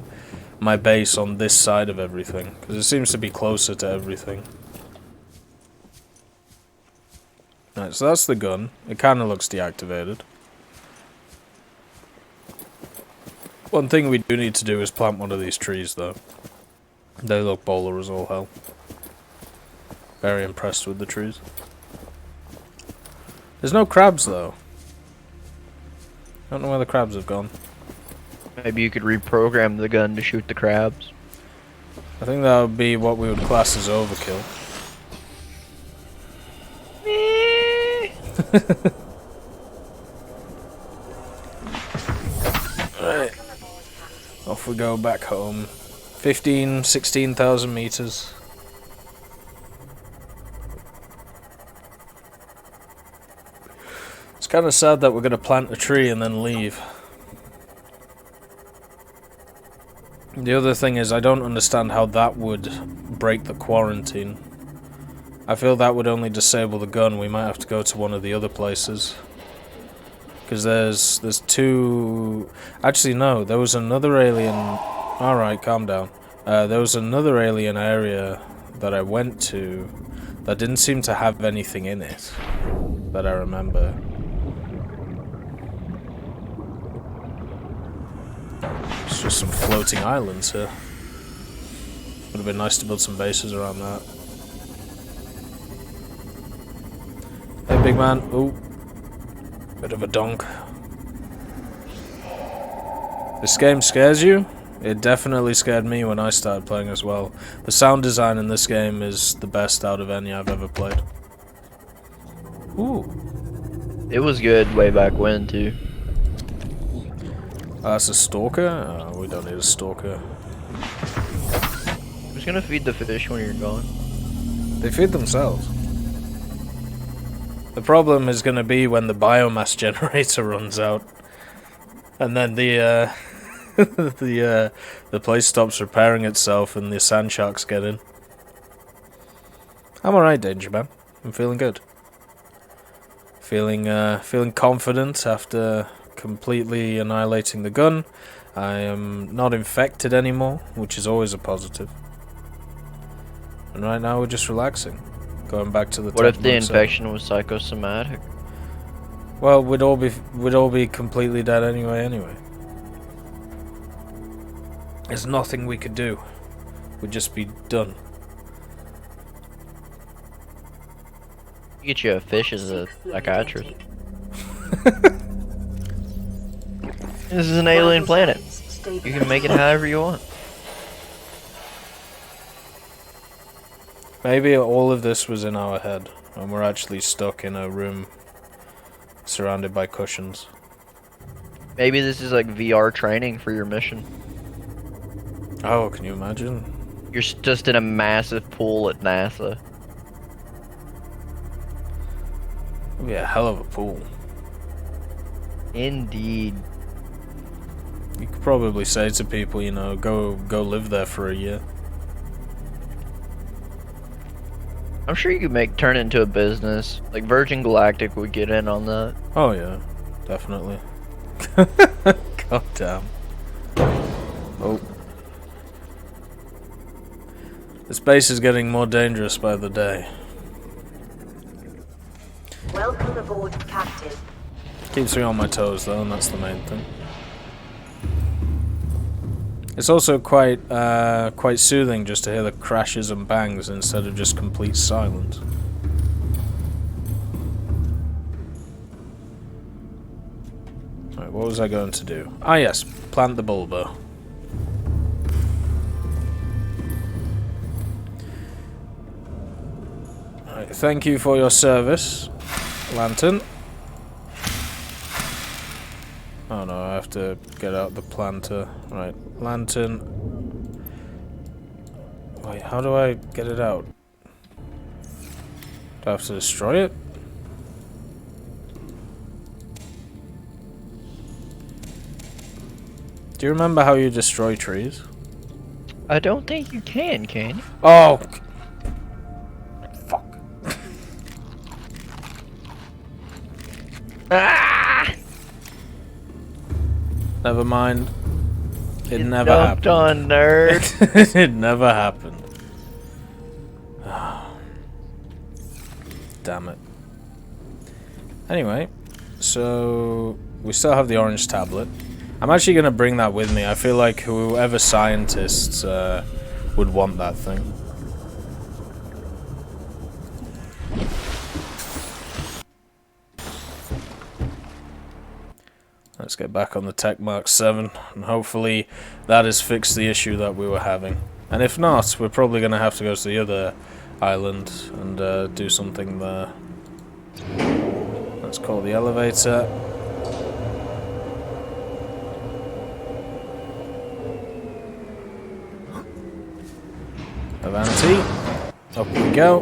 my base on this side of everything, because it seems to be closer to everything. Alright, so that's the gun. It kind of looks deactivated. One thing we do need to do is plant one of these trees, though. They look bowler as all hell. Very impressed with the trees. There's no crabs, though. I don't know where the crabs have gone. Maybe you could reprogram the gun to shoot the crabs. I think that would be what we would class as overkill. Right. Off we go back home. 16,000 meters. It's kind of sad that we're going to plant a tree and then leave. The other thing is, I don't understand how that would break the quarantine. I feel that would only disable the gun. We might have to go to one of the other places. Because there's 2... Actually, no, there was another alien... Alright, calm down. There was another alien area that I went to that didn't seem to have anything in it that I remember. It's just some floating islands here. Would have been nice to build some bases around that. Hey, big man. Ooh. Bit of a donk. This game scares you? It definitely scared me when I started playing as well. The sound design in this game is the best out of any I've ever played. Ooh. It was good way back when, too. That's a stalker? Oh, we don't need a stalker. Who's gonna feed the fish when you're gone? They feed themselves. The problem is gonna be when the biomass generator runs out. And then the place stops repairing itself and the sand sharks get in. I'm alright, Danger Man. I'm feeling good. Feeling confident after completely annihilating the gun. I am not infected anymore, which is always a positive. And right now we're just relaxing. Going back to the What if the Tech Mark 7. infection was psychosomatic? Well, we'd all be completely dead anyway. There's nothing we could do. We'd just be done. Get you a fish as a psychiatrist. This is an alien planet. You can make it however you want. Maybe all of this was in our head, and we're actually stuck in a room surrounded by cushions. Maybe this is like VR training for your mission. Oh, can you imagine? You're just in a massive pool at NASA. It'd be a hell of a pool. Indeed. You could probably say to people, you know, go live there for a year. I'm sure you could turn it into a business. Like Virgin Galactic would get in on that. Oh yeah, definitely. God damn. Oh. This base is getting more dangerous by the day. Welcome aboard, Captain. Keeps me on my toes though, and that's the main thing. It's also quite soothing just to hear the crashes and bangs instead of just complete silence. Right, what was I going to do? Ah yes, plant the bulbo. Right, thank you for your service, Lantern. Oh no, I have to get out the planter. Right, Lantern. Wait, how do I get it out? Do I have to destroy it? Do you remember how you destroy trees? I don't think you can you? Oh! Fuck. Ah! Never mind. It You never dumped happened. on, nerd. It never happened. Damn it. Anyway, so we still have the orange tablet. I'm actually going to bring that with me. I feel like whoever scientists would want that thing. Let's get back on the Tech Mark 7, and hopefully that has fixed the issue that we were having. And if not, we're probably going to have to go to the other island and do something there. Let's call the elevator. Avanti. Up we go.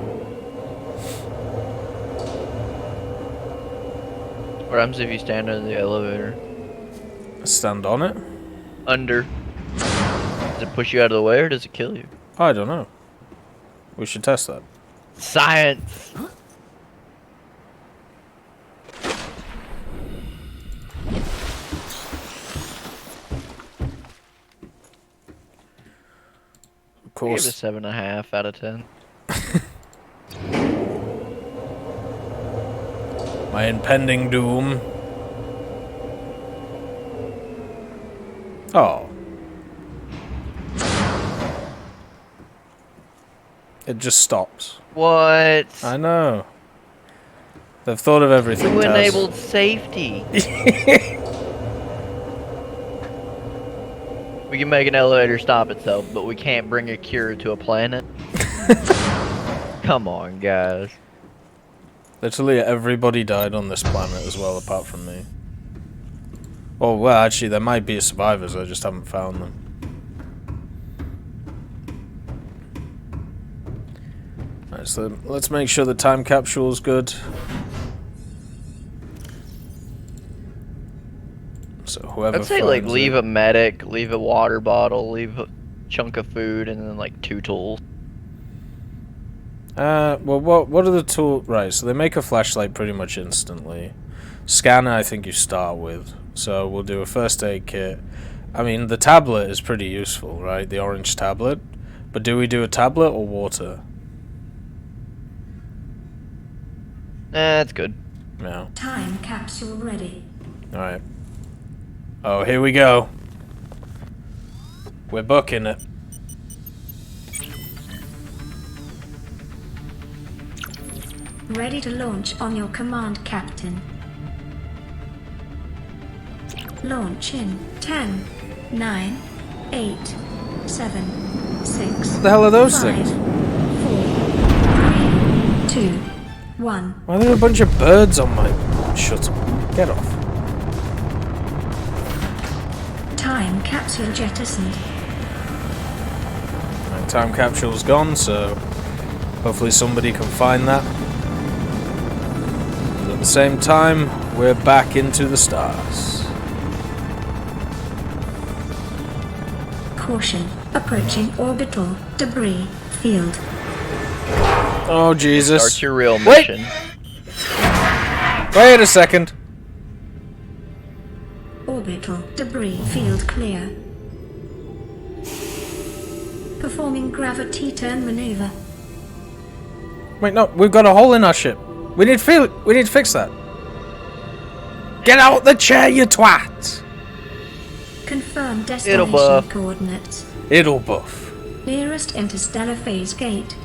What happens if you stand under the elevator? Stand on it? Under. Does it push you out of the way or does it kill you? I don't know. We should test that. Science! Of Give it a course. 7.5 out of 10. My impending doom. Oh. It just stops. What? I know. They've thought of everything. Who Taz. enabled safety? We can make an elevator stop itself, but we can't bring a cure to a planet. Come on, guys. Literally everybody died on this planet as well, apart from me. Oh, well, actually, there might be survivors, I just haven't found them. Alright, so let's make sure the time capsule is good. So whoever I'd say, like, finds leave it- a medic, leave a water bottle, leave a chunk of food, and then, like, 2 tools. well, what are the tools? Right, so they make a flashlight pretty much instantly. Scanner, I think you start with. So we'll do a first aid kit. I mean, the tablet is pretty useful, right? The orange tablet. But do we do a tablet or water? That's good. No. Time capsule ready. Alright. Oh, here we go. We're booking it. Ready to launch on your command, Captain. Launch in 10, 9, 8, 7, 6. What the hell are those 5, things? 4, 3, 2, 1. Why are there a bunch of birds on my shuttle? Get off. Time capsule jettisoned. My time capsule's gone, so hopefully somebody can find that. And at the same time, we're back into the stars. Caution. Approaching orbital debris field. Oh, Jesus. Start your real Wait! mission. Wait a second. Orbital debris field clear. Performing gravity turn maneuver. Wait, no, we've got a hole in our ship. We need to fix that. Get out the chair, you twat! Confirm It'll destination buff. coordinates. It'll buff. Nearest interstellar phase gate.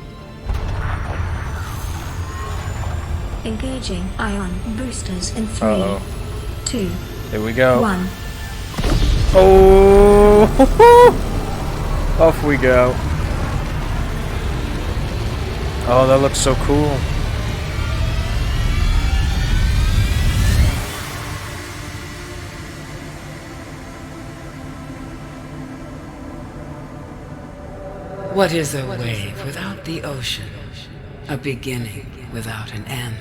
Engaging ion boosters in 3, Uh-oh. 2, Here we go. 1. Oh! Off we go. Oh, that looks so cool. What is a wave without the ocean? A beginning without an end.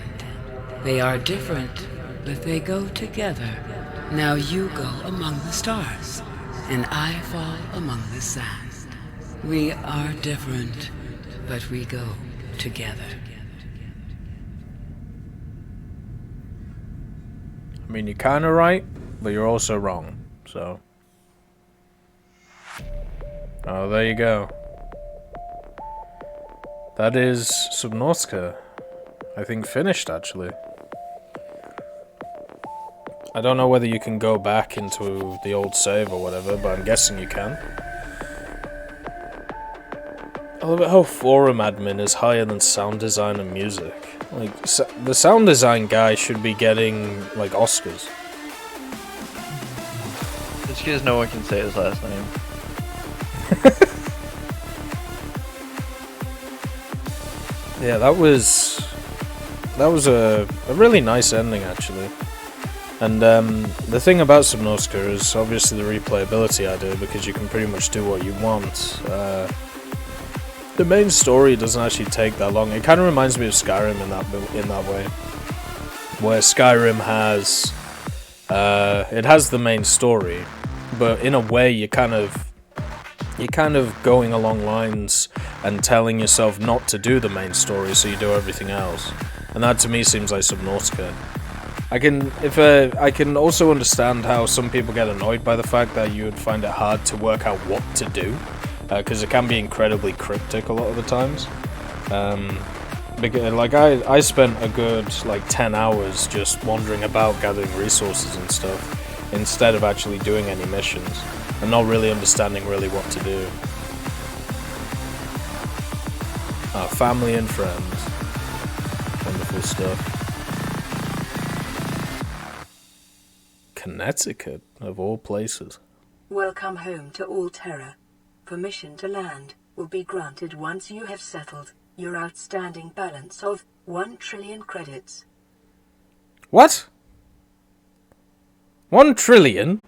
They are different, but they go together. Now you go among the stars, and I fall among the sand. We are different, but we go together. I mean, you're kind of right, but you're also wrong, so. Oh, there you go. That is Subnautica. I think finished, actually. I don't know whether you can go back into the old save or whatever, but I'm guessing you can. I love it how forum admin is higher than sound design and music. Like, the sound design guy should be getting, like, Oscars. Just because no one can say his last name. Yeah, that was a really nice ending, actually. And the thing about Subnautica is obviously the replayability idea, because you can pretty much do what you want. The main story doesn't actually take that long. It kind of reminds me of Skyrim in that way, where Skyrim has it has the main story, but in a way you're kind of going along lines and telling yourself not to do the main story, so you do everything else. And that to me seems like Subnautica. I can also understand how some people get annoyed by the fact that you would find it hard to work out what to do, because it can be incredibly cryptic a lot of the times. Because, like, I spent a good 10 hours just wandering about gathering resources and stuff, instead of actually doing any missions, and not really understanding really what to do. Family and friends. Wonderful stuff. Connecticut, of all places. Welcome home to all Terra. Permission to land will be granted once you have settled your outstanding balance of 1 trillion credits. What? 1 trillion?